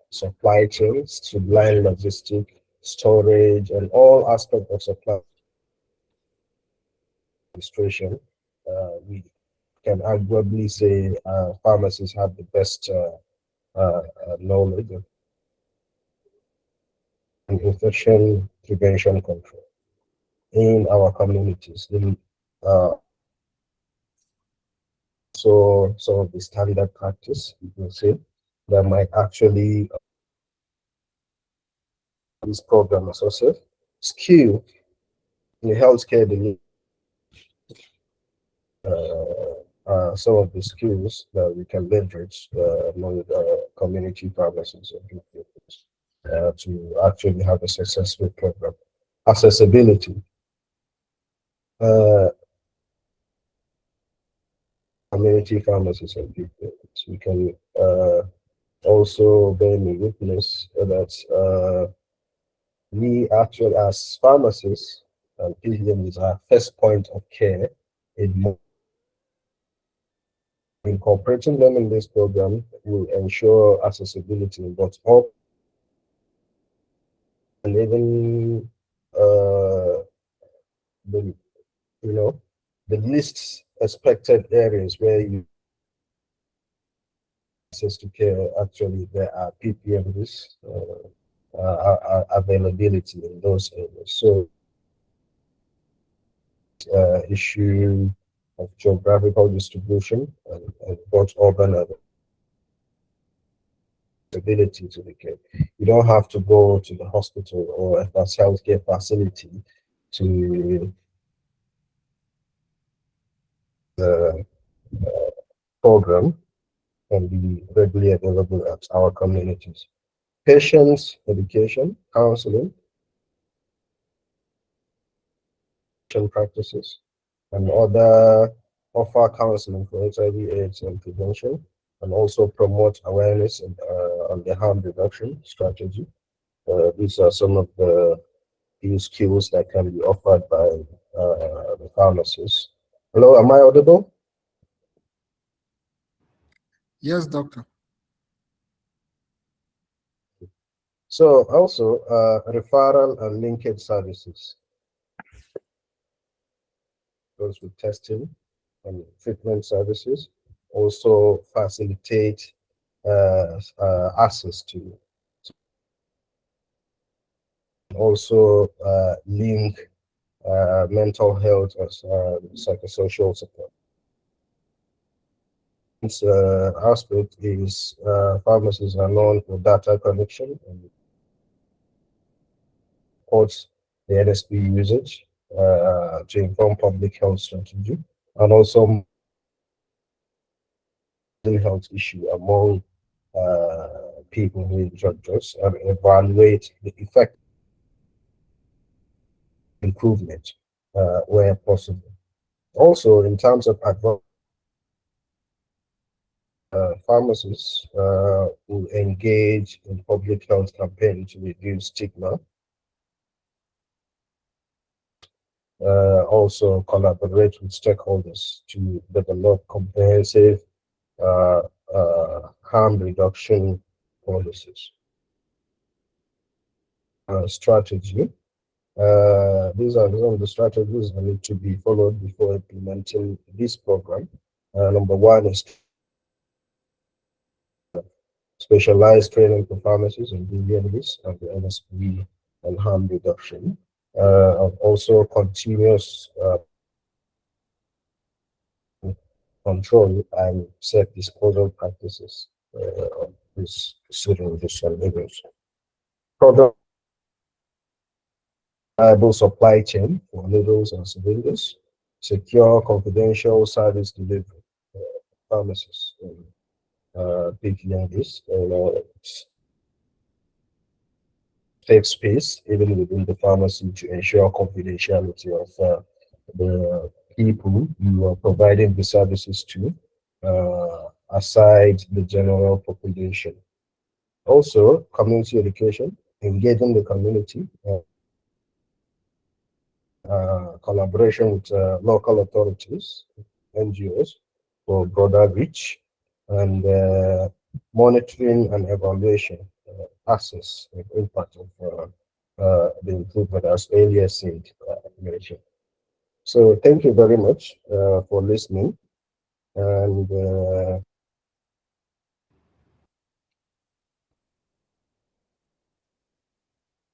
Supply chains, supply logistic, storage, and all aspects of supply administration. We can arguably say pharmacists have the best knowledge and infection prevention control in our communities. So some of the standard practice, you can say, that might actually this program associate skill In the healthcare delivery, some of the skills that we can leverage among community pharmacies to actually have a successful program. Accessibility. Community pharmacies and people. We can also bear me witness that we actually, as pharmacists and PGM, is our first point of care. Incorporating them in this program will ensure accessibility, but all and even the the least expected areas where you access to care, actually there are PPMs availability in those areas. So issue of geographical distribution and both urban ability to the care. You don't have to go to the hospital or a healthcare facility to the program can be readily available at our communities. Patients, education, counseling, practices, and other offer counseling for HIV/AIDS and prevention, and also promote awareness on the harm reduction strategy. These are some of the skills that can be offered by the pharmacists. Hello, am I audible?
Yes, doctor.
So also referral and linkage services. Those with testing and treatment services also facilitate access to, also link mental health as psychosocial support. This aspect is pharmacies are known for data collection and supports the NSP usage to inform public health strategy, and also health issue among people with drug use and evaluate the effect improvement where possible. Also, in terms of advice, pharmacists will engage in public health campaigns to reduce stigma. Also collaborate with stakeholders to develop comprehensive harm reduction policies. Strategy. These are some of the strategies that need to be followed before implementing this program. Number one is specialized training for pharmacists and BDMs and the NSP and harm reduction. Also continuous control and safe disposal practices of this syringes and needles. Product reliable supply chain for needles and syringes, secure confidential service delivery, pharmacists, PPMs, safe space even within the pharmacy to ensure confidentiality of the people you are providing the services to, aside the general population. Also, community education, engaging the community, collaboration with local authorities, NGOs for broader reach, and monitoring and evaluation, access and impact of the improvement as earlier said, mentioned. So thank you very much for listening. And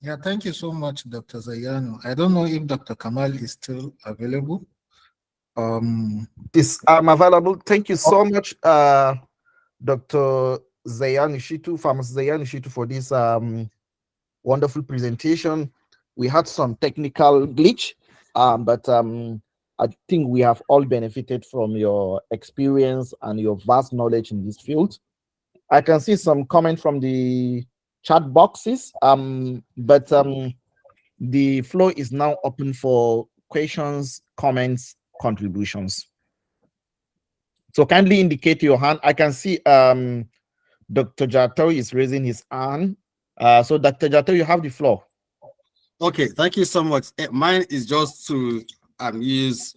yeah, thank you so much, Dr. Zayyanu. I don't know if Dr. Kamal is still available.
Yes, I'm available. Thank you so much, Dr. Zayyanu Shitu, Pharm Zayyanu Shitu, for this wonderful presentation. We had some technical glitch, but I think we have all benefited from your experience and your vast knowledge in this field. I can see some comment from the chat boxes, but the floor is now open for questions, comments, contributions. So kindly indicate your hand. I can see Dr. Jato is raising his hand. So Dr. Jato, you have the floor.
Okay, thank you so much. Mine is just to use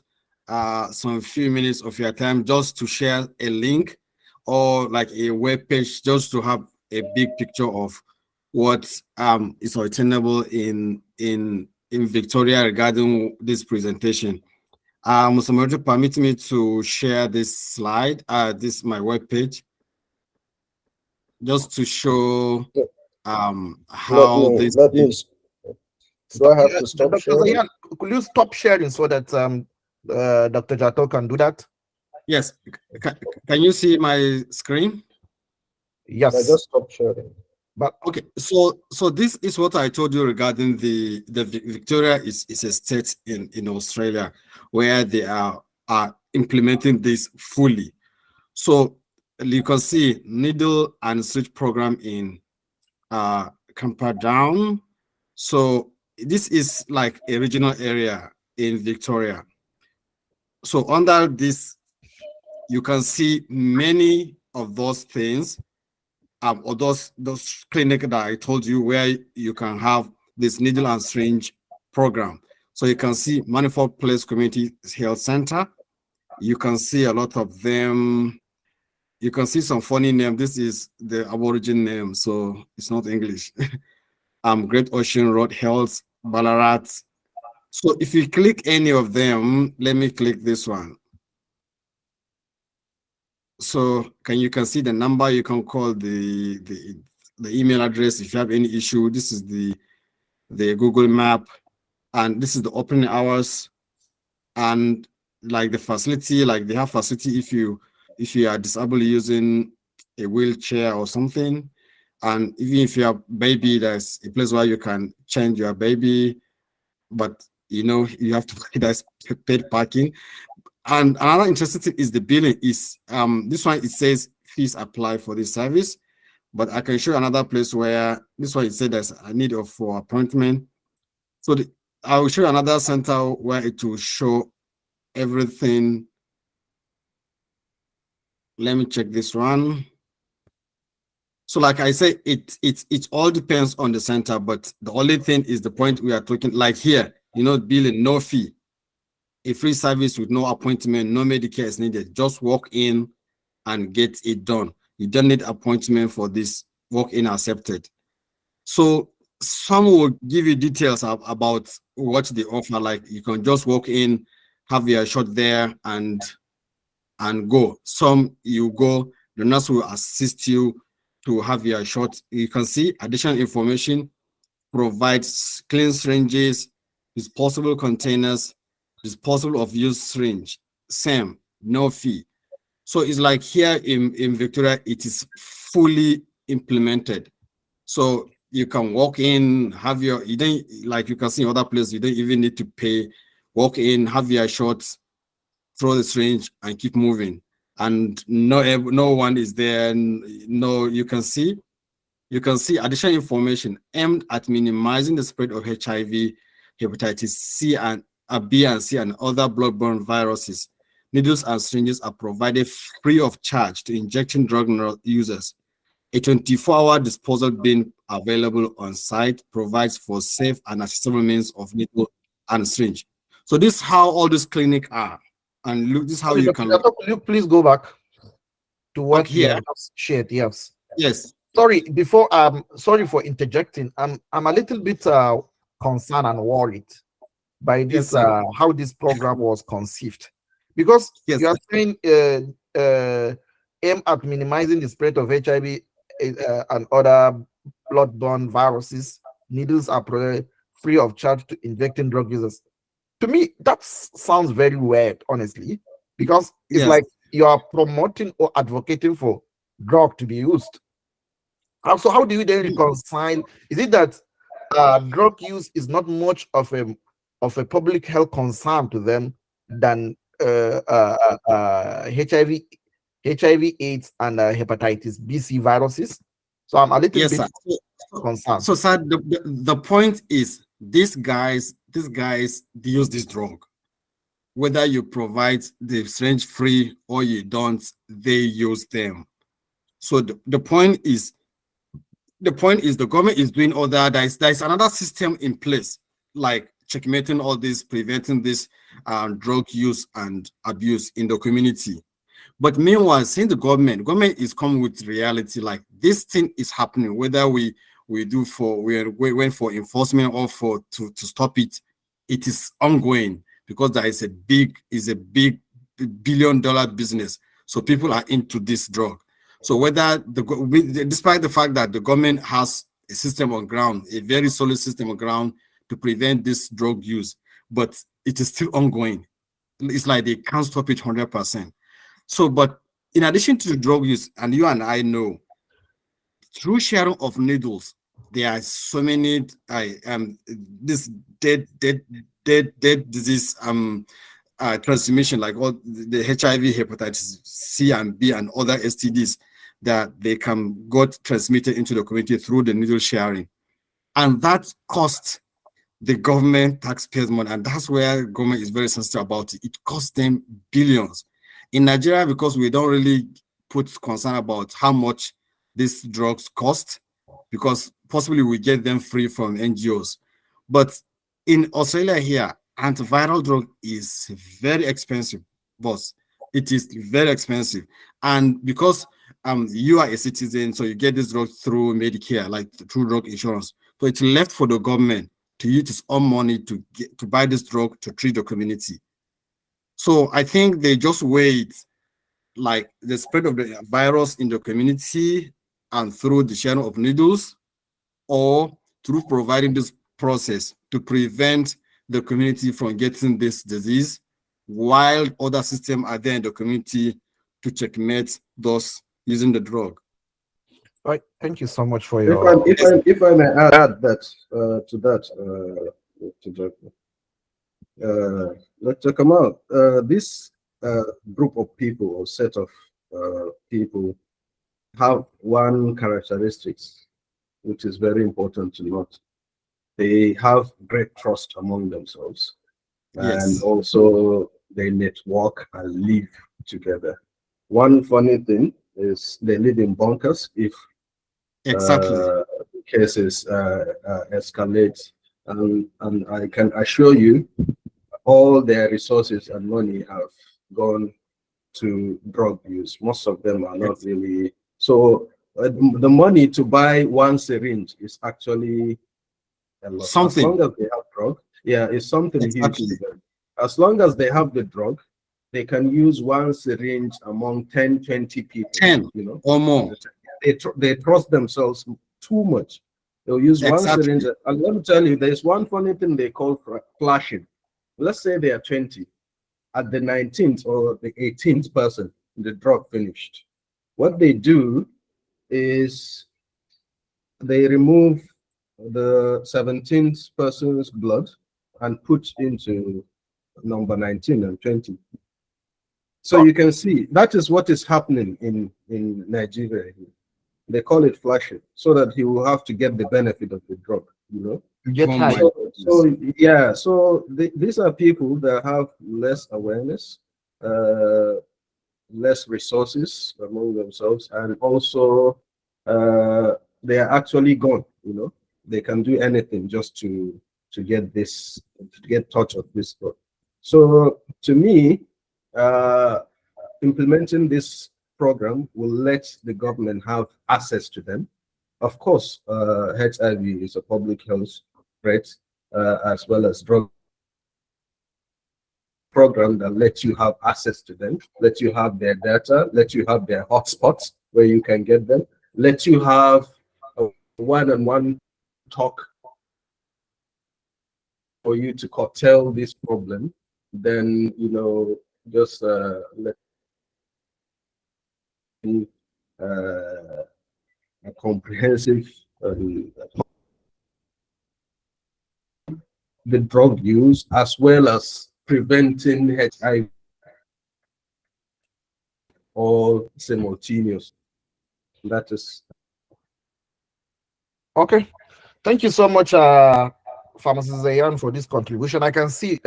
some few minutes of your time just to share a link or like a web page just to have a big picture of what is obtainable in Victoria regarding this presentation. Somebody permit me to share this slide. This is my web page, just to show how this.
That means. Do I have to stop
Dr.
sharing?
Zayyanu, could you stop sharing so that Dr. Jato can do that?
Yes. Can you see my screen?
Yes.
I just stopped sharing.
But okay, so this is what I told you regarding the Victoria is a state in Australia where they are implementing this fully. So you can see Needle and Syringe Program in Camperdown. So this is like a regional area in Victoria. So under this, you can see many of those things, or those clinics that I told you where you can have this needle and syringe program. So you can see Manifold Place Community Health Center. You can see a lot of them. You can see some funny name. This is the Aboriginal name, so it's not English. Great Ocean Road Health, Ballarat. So if you click any of them, let me click this one. So you can see the number, you can call the email address if you have any issue. This is the Google map, and this is the opening hours, and like the facility, like they have facility if you are disabled using a wheelchair or something. And even if you have baby, there's a place where you can change your baby, but you have to pay that paid parking. And another interesting thing is the billing is this one, it says fees apply for this service, but I can show you another place where this one it said there's a need for appointment. So I will show you another center where it will show everything. Let me check this one. So like I say, it all depends on the center, but the only thing is the point we are talking, like here, billing, no fee, a free service with no appointment, no Medicare is needed. Just walk in and get it done. You don't need appointment for this, walk in accepted. So some will give you details about what they offer, like you can just walk in, have your shot there and go. Some you go, the nurse will assist you to have your shot. You can see additional information, provides clean syringes, disposable containers, disposable of used syringe, same, no fee. So it's like here in Victoria, it is fully implemented. So you can walk in, have your, you don't, like you can see in other places, you don't even need to pay, walk in, have your shots, throw the syringe and keep moving. And no one is there. No, you can see additional information aimed at minimizing the spread of HIV, hepatitis C and B and C and other bloodborne viruses. Needles and syringes are provided free of charge to injection drug users. A 24-hour disposal bin available on site provides for safe and accessible means of needle and syringe. So this is how all these clinics are. And look, this is how you can look.
Will you please go back to what
here.
you have shared? Yes.
Yes.
Sorry, sorry for interjecting. I'm a little bit concerned and worried by this how this program was conceived, because you are saying aim at minimizing the spread of HIV and other bloodborne viruses. Needles are provided free of charge to injecting drug users. To me, that sounds very weird, honestly, because it's like you are promoting or advocating for drug to be used. So how do you then reconcile? Is it that drug use is not much of a of a public health concern to them than HIV, AIDS, and hepatitis B/C viruses. So I'm a little bit concerned.
So, sir, the point is, these guys use this drug. Whether you provide the syringe free or you don't, they use them. So the point is the government is doing all that. There's another system in place, like checkmating all this, preventing this drug use and abuse in the community. But meanwhile, since the government is coming with reality, like this thing is happening, whether we went for enforcement or to stop it, it is ongoing, because there is a big billion-dollar business. So people are into this drug. So despite the fact that the government has a system on ground, a very solid system on ground to prevent this drug use, but it is still ongoing. It's like they can't stop it 100%. So, but in addition to the drug use, and you and I know, through sharing of needles, there are so many this dead disease transmission, like all the HIV, hepatitis C and B, and other STDs that they can got transmitted into the community through the needle sharing, and that costs the government taxpayers money, and that's where government is very sensitive about it. It costs them billions. In Nigeria, because we don't really put concern about how much these drugs cost, because possibly we get them free from NGOs. But in Australia here, antiviral drug is very expensive, boss. It is very expensive. And because you are a citizen, so you get this drug through Medicare, like through drug insurance. So it's left for the government to use its own money to buy this drug to treat the community. So I think they just wait, like the spread of the virus in the community and through the sharing of needles, or through providing this process to prevent the community from getting this disease, while other systems are there in the community to checkmate those using the drug.
All right, thank you so much for your.
If I may add that to Dr. Kamal, this group of people or set of people have one characteristics which is very important to note. They have great trust among themselves, and also they network and live together. One funny thing is they live in bunkers if cases escalate, and I can assure you all their resources and money have gone to drug use. Most of them are not really. So the money to buy one syringe is actually a lot.
Something.
As long as they have drug, it's something huge to them. As long as they have the drug, they can use one syringe among 10, 20 people.
10, or more.
They trust themselves too much. They'll use one syringe. And let me tell you, there's one funny thing they call flashing. Let's say they are 20. At the 19th or the 18th person, the drug finished. What they do is they remove the 17th person's blood and put into number 19 and 20. So you can see that is what is happening in Nigeria. They call it flashing, so that he will have to get the benefit of the drug,
Get high.
So these are people that have less awareness, less resources among themselves, and also they are actually gone. They can do anything just to get touch of this drug. So to me, implementing this program will let the government have access to them. Of course, HIV is a public health threat, as well as drug program that lets you have access to them, let you have their data, let you have their hotspots where you can get them, let you have a one-on-one talk for you to curtail this problem. Then just let a comprehensive the drug use as well as preventing HIV, all simultaneous. That is
okay. Thank you so much, Pharmacist Zayyanu, for this contribution. I can see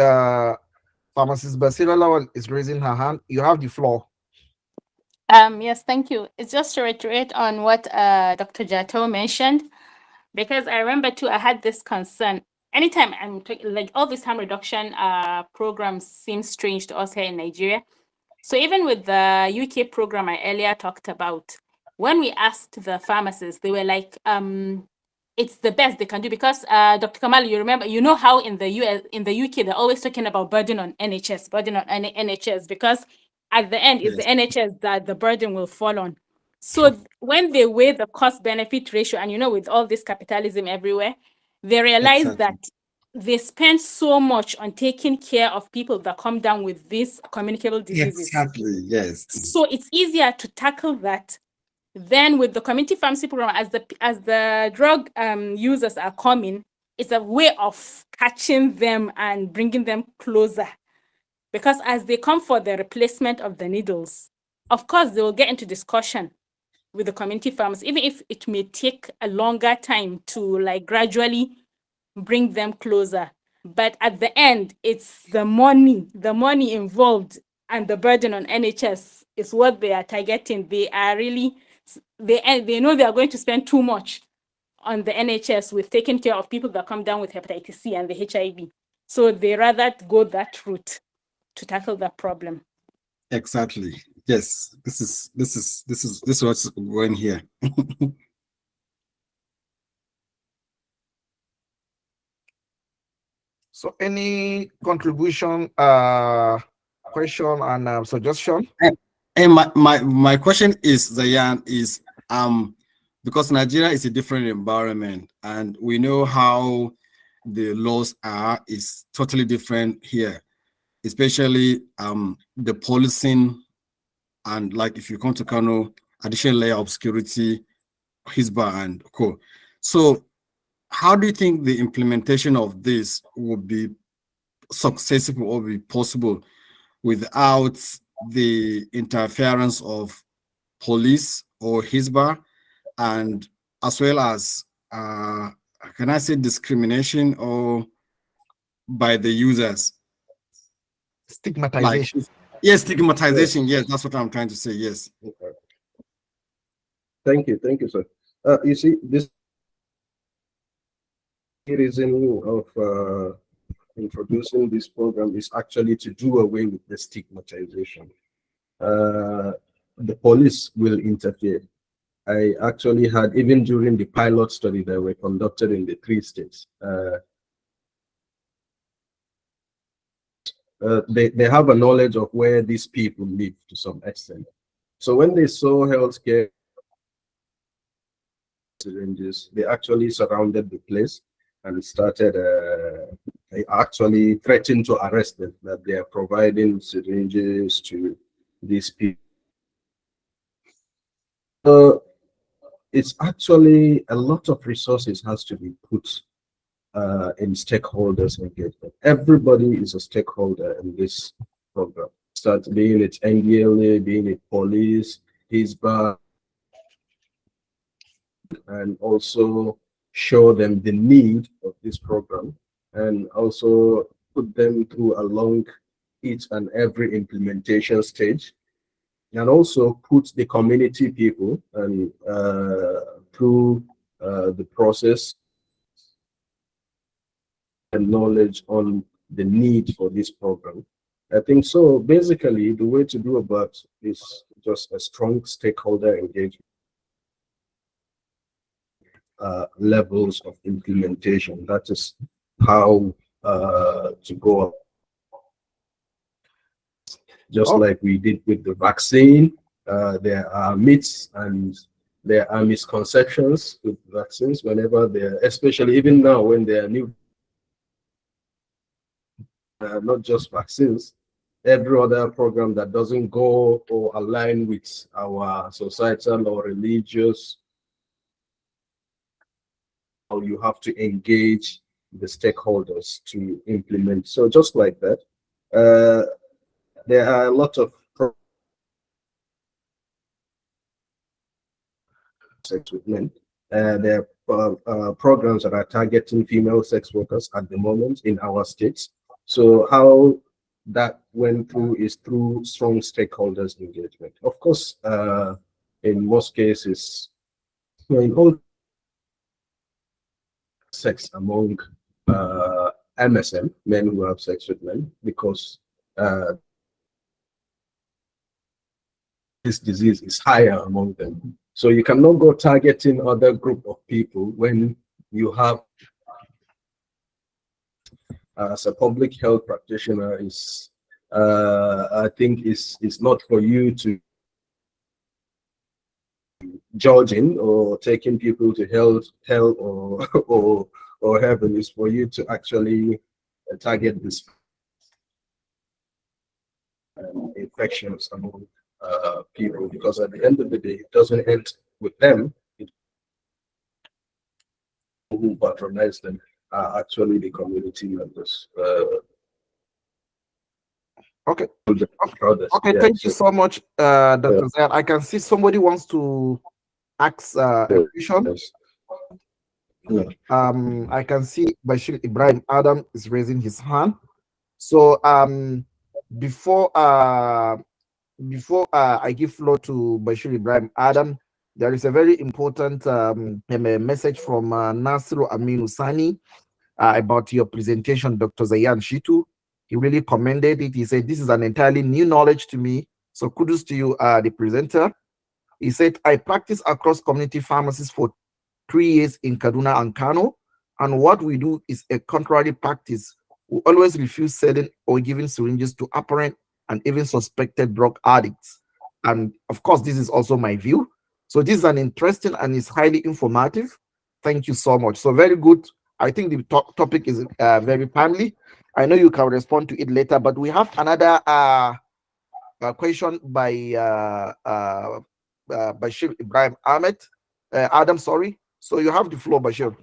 Pharmacist Basira Lawal is raising her hand. You have the floor.
Yes, thank you. It's just to reiterate on what Dr. Jato mentioned, because I remember too, I had this concern. Anytime I'm talking, like all this harm reduction programs seem strange to us here in Nigeria. So even with the UK program I earlier talked about, when we asked the pharmacists, they were like, it's the best they can do, because Dr. Kamal, you remember, you know how in the US, in the UK, they're always talking about burden on NHS, because at the end, it's the NHS that the burden will fall on. So when they weigh the cost benefit ratio, and with all this capitalism everywhere, they realize that they spend so much on taking care of people that come down with these communicable diseases.
Exactly, yes.
So it's easier to tackle that than with the community pharmacy program. As the drug users are coming, it's a way of catching them and bringing them closer. Because as they come for the replacement of the needles, of course, they will get into discussion with the community pharmacy, even if it may take a longer time to gradually bring them closer. But at the end, it's the money involved and the burden on NHS is what they are targeting. They are really, they know they are going to spend too much on the NHS with taking care of people that come down with hepatitis C and the HIV. So they rather go that route to tackle that problem.
Exactly. Yes. This is what's going here.
So any contribution, question and suggestion?
And my question is, Zayan, is because Nigeria is a different environment and we know how the laws are is totally different here, especially the policing, and like if you come to Kano, additional layer of security, Hisba and co. So how do you think the implementation of this would be successful or be possible without the interference of police or Hisba, and as well as can I say discrimination or by the users?
Stigmatization.
Yes, stigmatization. Yes, that's what I'm trying to say. Yes.
okay. Thank you, sir. You see, this reason of introducing this program is actually to do away with the stigmatization. The police will interfere. I actually had, even during the pilot study that were conducted in the 3 states, they have a knowledge of where these people live to some extent. So when they saw healthcare syringes, they actually surrounded the place and started, they actually threatened to arrest them, that they are providing syringes to these people. It's actually a lot of resources has to be put in stakeholders engagement. Everybody is a stakeholder in this program. Start being it NDLA, being it police, HISBA, and also show them the need of this program, and also put them through along each and every implementation stage, and also put the community people and through the process and knowledge on the need for this program. I think so. Basically, the way to do about is just a strong stakeholder engagement. Levels of implementation. That is how to go. Just like we did with the vaccine, there are myths and there are misconceptions with vaccines whenever they're, especially even now when they are new, not just vaccines, every other program that doesn't go or align with our societal or religious, how you have to engage the stakeholders to implement. So just like that, there are a lot of sex with men. There are programs that are targeting female sex workers at the moment in our states. So how that went through is through strong stakeholders engagement. Of course, in most cases, in all sex among MSM, men who have sex with men, because this disease is higher among them. So you cannot go targeting other group of people when you have, as a public health practitioner, is I think is not for you to judging or taking people to hell or heaven. Is for you to actually target this infections among people, because at the end of the day, it doesn't end with them. Who patronize them are actually the community members.
Okay.
Okay,
yeah, thank you so much, Dr. Zayyanu. I can see somebody wants to ask a question.
Yes. Yeah.
I can see Bashir Ibrahim Adam is raising his hand. So before I give floor to Bashir Ibrahim Adam, there is a very important message from Nasiru Aminu Sani about your presentation, Dr. Zayyanu Shitu. He really commended it. He said, this is an entirely new knowledge to me. So kudos to you, the presenter. He said, I practice across community pharmacies for 3 years in Kaduna and Kano. And what we do is a contrary practice. We always refuse selling or giving syringes to apparent and even suspected drug addicts. And of course, this is also my view. So this is an interesting and is highly informative. Thank you so much. So very good. I think the topic is very timely. I know you can respond to it later, but we have another question by Bashir Ibrahim Adam, sorry. So you have the floor, Bashir.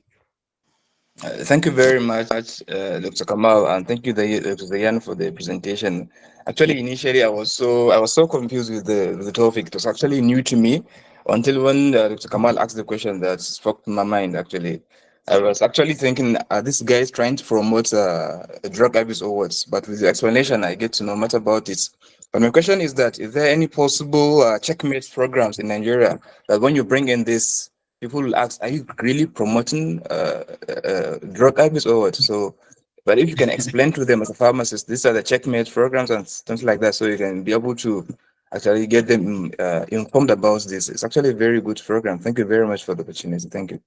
Thank you very much, Dr. Kamal, and thank you, Dr. Zayyanu, for the presentation. Actually, initially, I was so confused with the topic. It was actually new to me until when Dr. Kamal asked the question that spoke to my mind. Actually, I was actually thinking, this guy is trying to promote drug abuse or what? But with the explanation, I get to know much about it. But my question is that: is there any possible checkmate programs in Nigeria that when you bring in this, people will ask, are you really promoting drug abuse or what? So, but if you can explain to them as a pharmacist, these are the checkmate programs and things like that, so you can be able to actually get them informed about this. It's actually a very good program. Thank you very much for the opportunity. Thank you.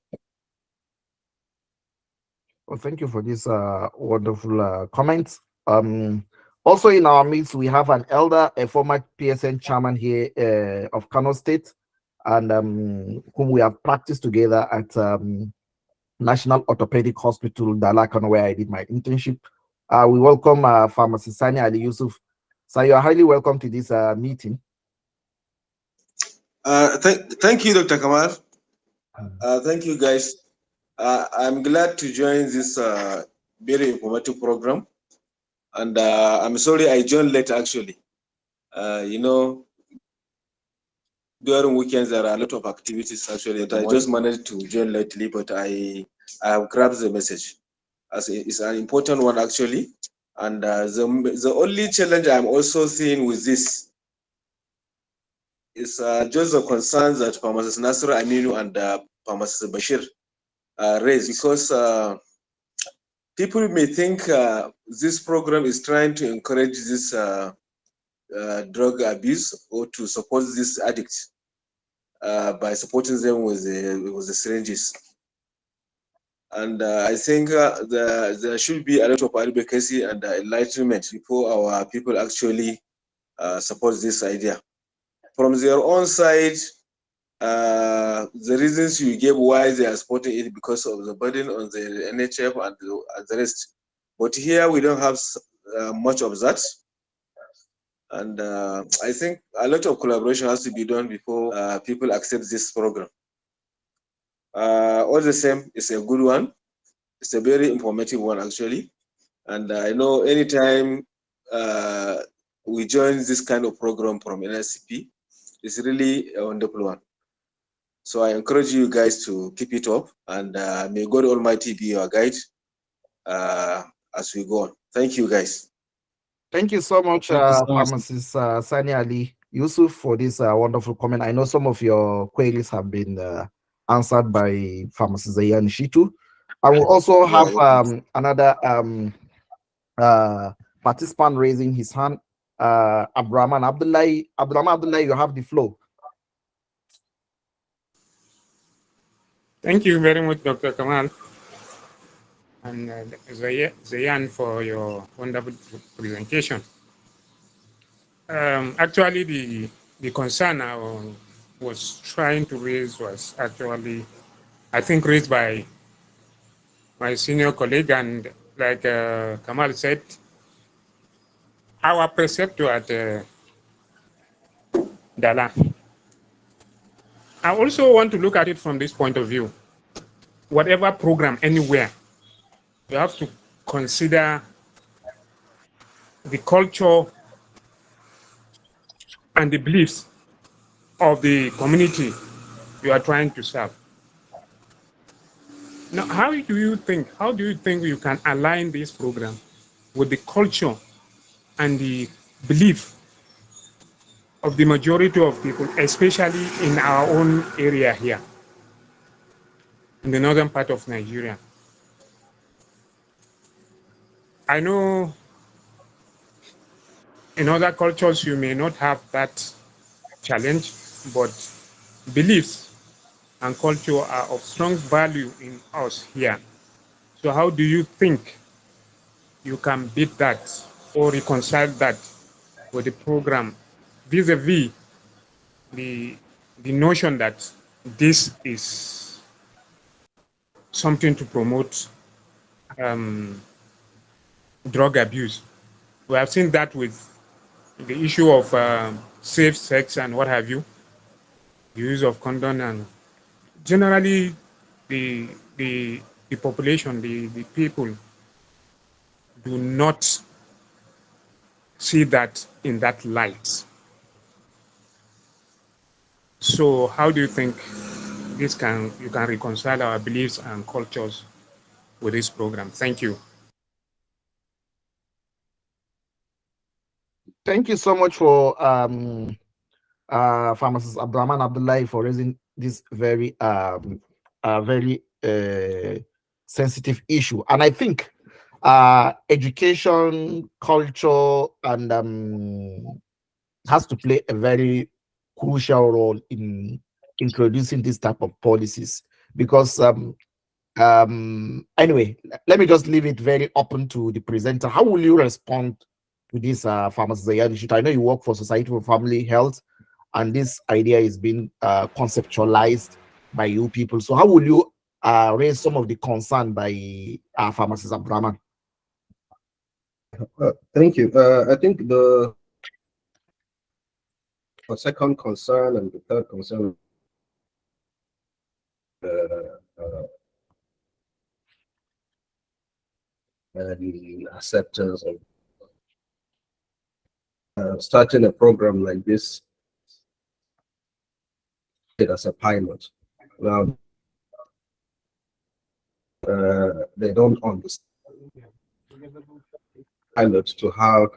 Well, thank you for this wonderful comments. Also in our midst, we have an elder, a former PSN chairman here of Kano State, and whom we have practiced together at National Orthopedic Hospital, Dalakano, where I did my internship. We welcome Pharmacist Sani Ali Yusuf. So you are highly welcome to this meeting.
Thank you, Dr. Kamal. Thank you, guys. I'm glad to join this very informative program. And I'm sorry I joined late, actually. You know, during weekends, there are a lot of activities, actually, that I just managed to join lately, but I have grabbed the message. As it's an important one, actually. And the only challenge I'm also seeing with this is just the concerns that Pharmacist Nasser Aminu and Pharmacist Bashir raised, because people may think this program is trying to encourage this drug abuse or to support these addicts by supporting them with the syringes. And I think there should be a lot of advocacy and enlightenment before our people actually support this idea. From their own side, the reasons you gave why they are supporting it because of the burden on the NHF and the rest. But here we don't have much of that. And I think a lot of collaboration has to be done before people accept this program. All the same, it's a good one. It's a very informative one, actually. And I know anytime we join this kind of program from NSP, it's really a wonderful one. So I encourage you guys to keep it up, and may God Almighty be your guide as we go on. Thank you, guys.
Thank you so much, Pharmacist Sani Ali Yusuf, for this wonderful comment. I know some of your queries have been answered by Pharmacist Zayyanu Shitu. I will also have another participant raising his hand, Abdurrahman Abdullahi. Abdurrahman Abdullahi, you have the floor.
Thank you very much, Dr. Kamal and Zayan, for your wonderful presentation. Actually, the concern I was trying to raise was actually, I think, raised by my senior colleague, and like Kamal said, our preceptor at Dala. I also want to look at it from this point of view. Whatever program, anywhere, you have to consider the culture and the beliefs of the community you are trying to serve. Now, how do you think you can align this program with the culture and the belief of the majority of people, especially in our own area here, in the northern part of Nigeria? I know in other cultures you may not have that challenge, but beliefs and culture are of strong value in us here. So how do you think you can beat that or reconcile that with the program vis-a-vis the notion that this is something to promote drug abuse? We have seen that with the issue of safe sex and what have you, the use of condom, and generally the population, the people do not see that in that light. So how do you think you can reconcile our beliefs and cultures with this program? Thank you.
Thank you so much for Pharmacist Abdurrahman Abdullahi for raising this very sensitive issue. And I think education, culture, and has to play a very crucial role in introducing this type of policies. Because anyway, let me just leave it very open to the presenter. How will you respond to this, Pharmacist Zayyanu Shitu? I know you work for Society for Family Health, and this idea is being conceptualized by you people. So how will you raise some of the concern by Pharmacist Abdurrahman?
Thank you. I think the second concern and the third concern, the acceptance of starting a program like this as a pilot. Now, they don't understand pilot to have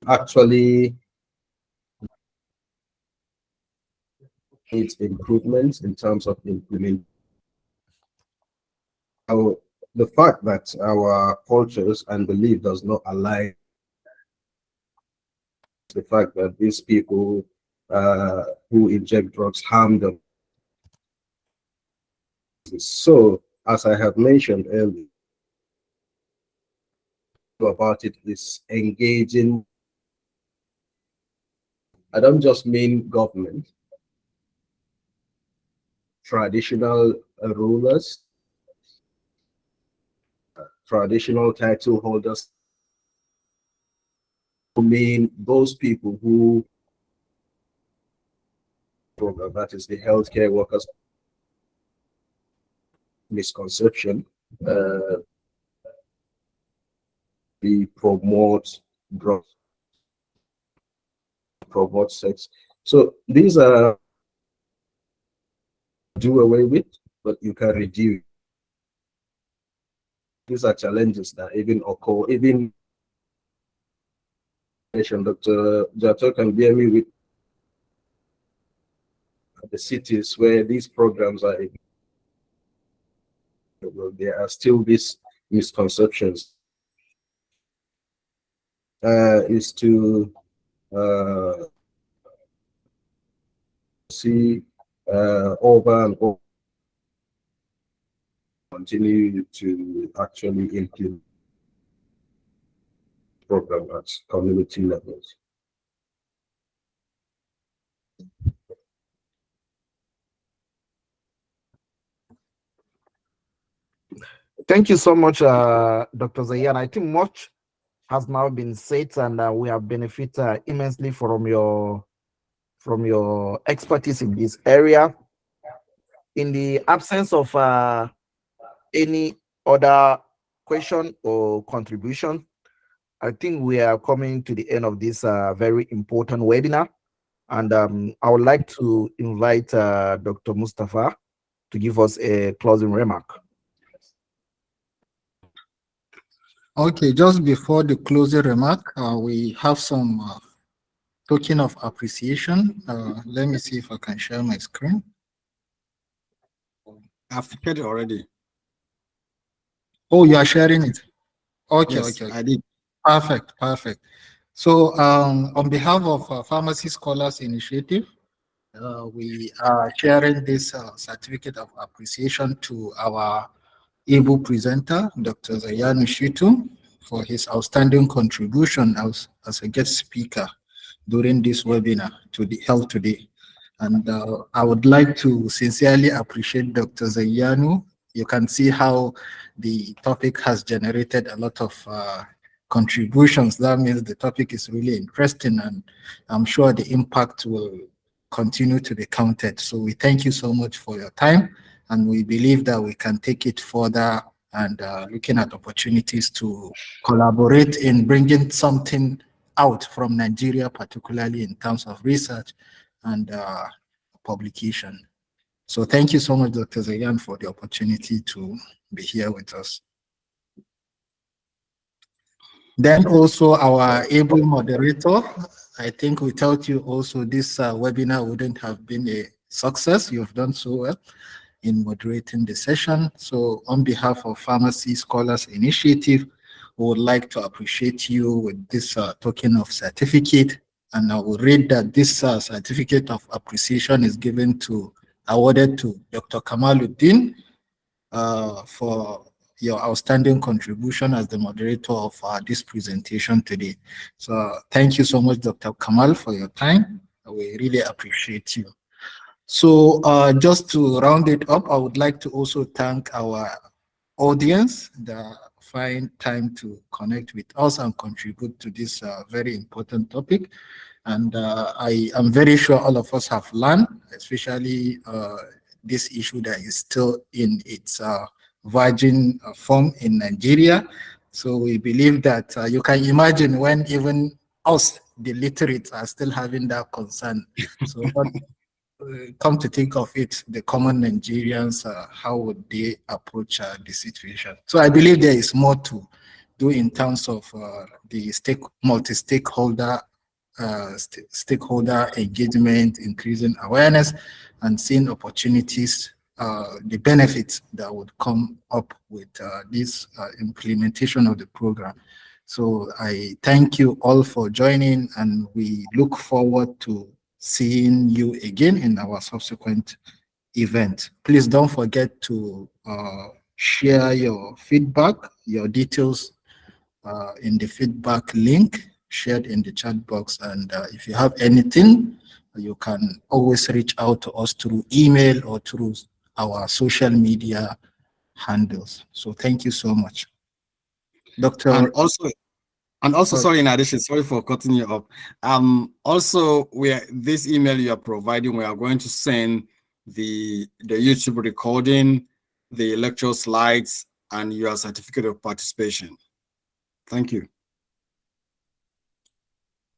actually needs improvements in terms of implementing. So the fact that our cultures and belief does not align, the fact that these people who inject drugs harm them. So, as I have mentioned earlier, about it is engaging. I don't just mean government, traditional rulers, traditional title holders. I mean those people who program, that is the healthcare workers, misconception. We promote drugs, promote sex. So these are do away with, but you can reduce. These are challenges that even occur, even Dr. Jato can bear me with the cities where these programs are. There are still these misconceptions. Is to see over and over, continue to actually implement program at community levels.
Thank you so much, Dr. Zayyanu. I think much has now been said, and we have benefited immensely from your expertise in this area. In the absence of any other question or contribution, I think we are coming to the end of this very important webinar. And I would like to invite Dr. Mustafa to give us a closing remark.
Okay, just before the closing remark, we have some token of appreciation. Let me see if I can share my screen.
I've prepared it already.
Oh, you are sharing it? Okay,
yes,
okay.
I did.
Perfect, perfect. So on behalf of Pharmacy Scholars Initiative, we are sharing this certificate of appreciation to our able presenter, Dr. Zayyanu Shitu, for his outstanding contribution as a guest speaker during this webinar to the health today. And I would like to sincerely appreciate Dr. Zayyanu. You can see how the topic has generated a lot of contributions. That means the topic is really interesting, and I'm sure the impact will continue to be counted. So we thank you so much for your time, and we believe that we can take it further and looking at opportunities to collaborate in bringing something out from Nigeria, particularly in terms of research and publication. So thank you so much, Dr. Zayyanu, for the opportunity to be here with us. Then also our able moderator, I think without you also this webinar wouldn't have been a success. You've done so well in moderating the session. So on behalf of Pharmacy Scholars Initiative, we would like to appreciate you with this token of certificate. And I will read that this certificate of appreciation is awarded to Dr. Kamaludden for your outstanding contribution as the moderator of this presentation today. So thank you so much, Dr. Kamal, for your time. We really appreciate you. So just to round it up, I would like to also thank our audience that find time to connect with us and contribute to this very important topic. And I am very sure all of us have learned, especially this issue that is still in its virgin form in Nigeria. So we believe that you can imagine when even us, the literates, are still having that concern. So come to think of it, the common Nigerians, how would they approach the situation? So I believe there is more to do in terms of the multi-stakeholder stakeholder engagement, increasing awareness, and seeing opportunities, the benefits that would come up with this implementation of the program. So I thank you all for joining, and we look forward to seeing you again in our subsequent event. Please don't forget to share your feedback, your details in the feedback link shared in the chat box. And if you have anything, you can always reach out to us through email or through our social media handles. So thank you so much. Dr.
And also, sorry, in addition, sorry for cutting you up. Also, this email you are providing, we are going to send the YouTube recording, the lecture slides and your certificate of participation. Thank you.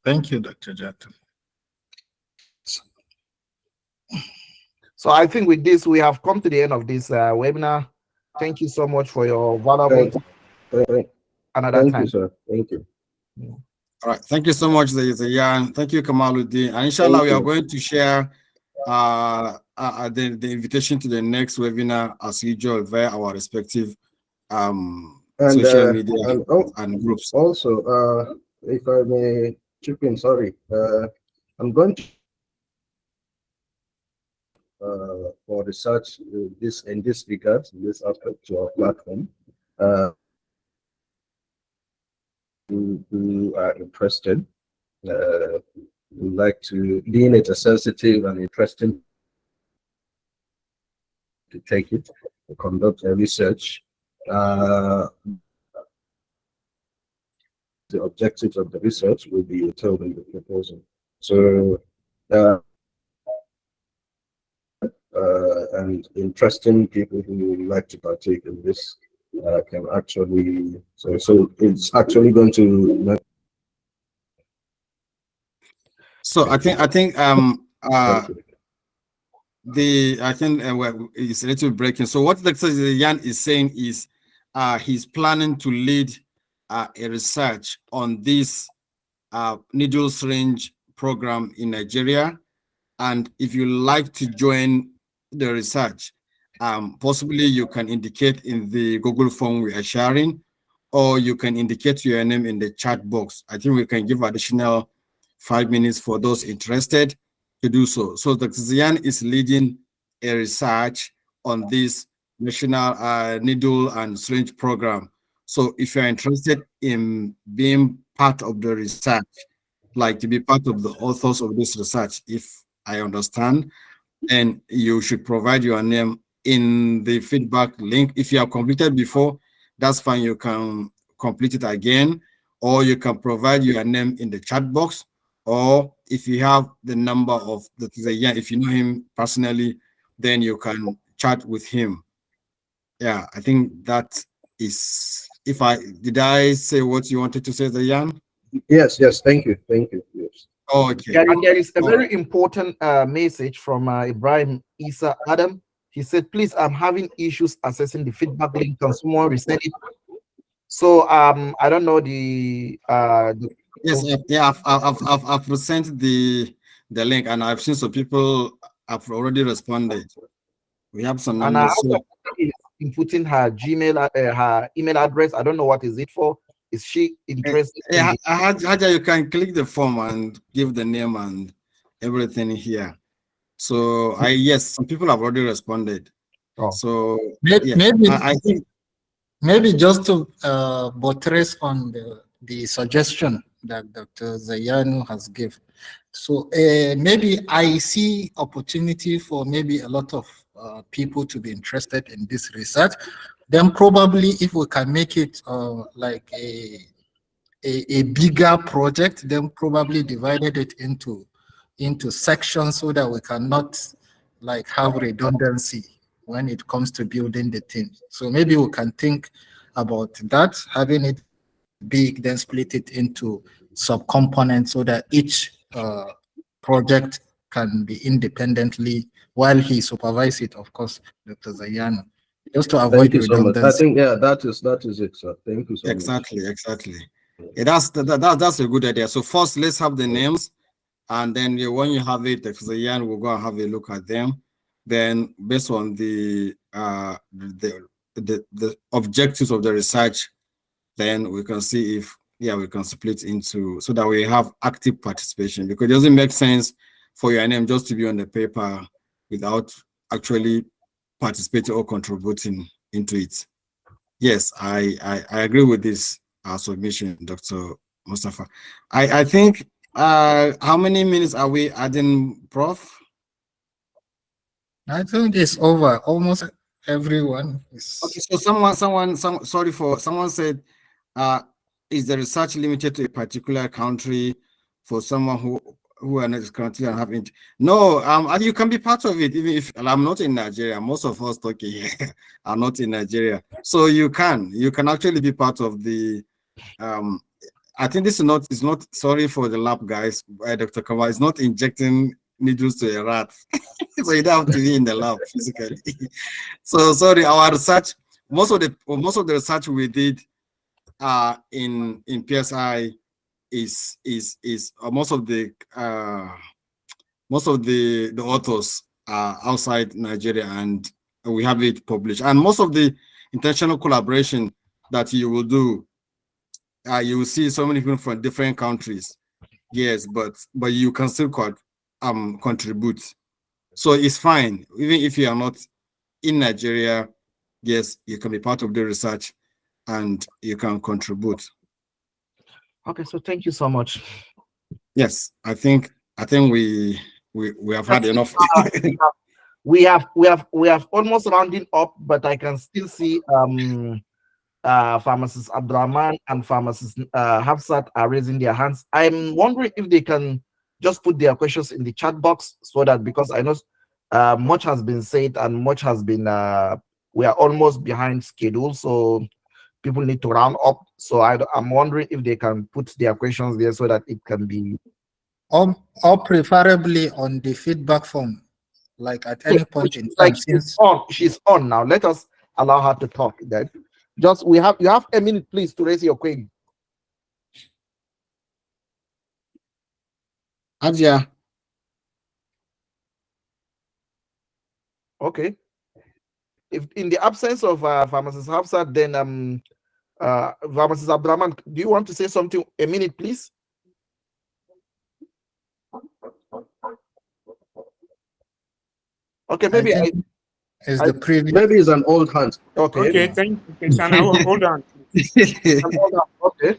Thank you, Dr. Jattu.
So I think with this, we have come to the end of this webinar. Thank you so much for your valuable time. Another
Thank
time.
you, sir. Thank you.
All right. Thank you so much, Zayan. Thank you, Kamaluddin. And inshallah, we are going to share the invitation to the next webinar as usual via our respective social media and groups.
Also, if I may chip in, sorry, I'm going to for research in this regard, in this aspect to our platform. Who are interested, would like to, being it a sensitive and interesting, to take it, to conduct a research. The objectives of the research will be told in the proposal. So, and interesting people who would like to partake in this can actually, so it's actually going to.
So I think well, it's a little breaking. So what Dr. Zayan is saying is he's planning to lead a research on this needle syringe program in Nigeria. And if you like to join the research, possibly you can indicate in the Google form we are sharing, or you can indicate your name in the chat box. I think we can give additional 5 minutes for those interested to do so. So Dr. Zayan is leading a research on this national needle and syringe program. So if you're interested in being part of the research, like to be part of the authors of this research, if I understand, and you should provide your name in the feedback link. If you have completed before, that's fine. You can complete it again, or you can provide your name in the chat box, or if you have the number of the Zayan, if you know him personally, then you can chat with him. Yeah, I think that is, did I say what you wanted to say, Zayan?
Yes, thank you. Yes.
Oh, okay.
There is a very important message from Ibrahim Isa Adam. He said, please, I'm having issues accessing the feedback link. Can someone resend it? So I don't know the
yes, yeah, I've sent the link, and I've seen some people have already responded. We have some numbers.
And is inputting her Gmail, her email address. I don't know what is it for. Is she interested?
Yeah, Haja, you can click the form and give the name and everything here. So yes, some people have already responded.
Oh.
So
maybe,
yeah, I think
maybe just to buttress on the suggestion that Dr. Zayyanu has given. So maybe I see opportunity for maybe a lot of people to be interested in this research. Then probably if we can make it like a bigger project, then probably divided it into sections so that we cannot like have redundancy when it comes to building the team. So maybe we can think about that, having it big, then split it into sub-components so that each project can be independently, while he supervises it, of course, Dr. Zayyanu, just to avoid redundancy.
So I think, yeah, that is it, sir. Thank you so much.
Exactly. Yeah, that's a good idea. So first, let's have the names, and then when you have it, Dr. Zayan will go and have a look at them. Then, based on the objectives of the research, then we can see if we can split into, so that we have active participation, because it doesn't make sense for your name just to be on the paper without actually participating or contributing into it. Yes, I agree with this submission, Dr. Mustafa. I think how many minutes are we adding, Prof?
I think it's over. Almost everyone is.
Okay, so someone said, is the research limited to a particular country for someone who who are not currently and having. No, and you can be part of it even if I'm not in Nigeria. Most of us talking here are not in Nigeria, so you can actually be part of the. I think this is not. It's not. Sorry for the lab guys, Dr. Kamal. It's not injecting needles to a rat, so you don't have to be in the lab physically. So sorry, our research. Most of the research we did, in PSI. Is most of the authors are outside Nigeria, and we have it published. And most of the intentional collaboration that you will do, you will see so many people from different countries. Yes, but you can still contribute. So it's fine, even if you are not in Nigeria. Yes, you can be part of the research, and you can contribute.
Okay, so thank you so much.
Yes, I think we have had enough.
we have almost rounding up, but I can still see Pharmacist Abdurrahman and Pharmacist Hafsat are raising their hands. I'm wondering if they can just put their questions in the chat box, so that, because I know much has been said and much has been we are almost behind schedule, so people need to round up. So I'm wondering if they can put their questions there so that it can be,
or preferably on the feedback form, like at any point in time.
Like she's on now. Let us allow her to talk. Then just you have a minute, please, to raise your query.
Adja.
Okay. If in the absence of Pharmacist Hafsat, then Pharmacist Abdurrahman, do you want to say something? A minute, please. Okay, maybe
the previous.
Maybe it's an old hand.
Okay.
Okay, thank you. Hold on.
Okay.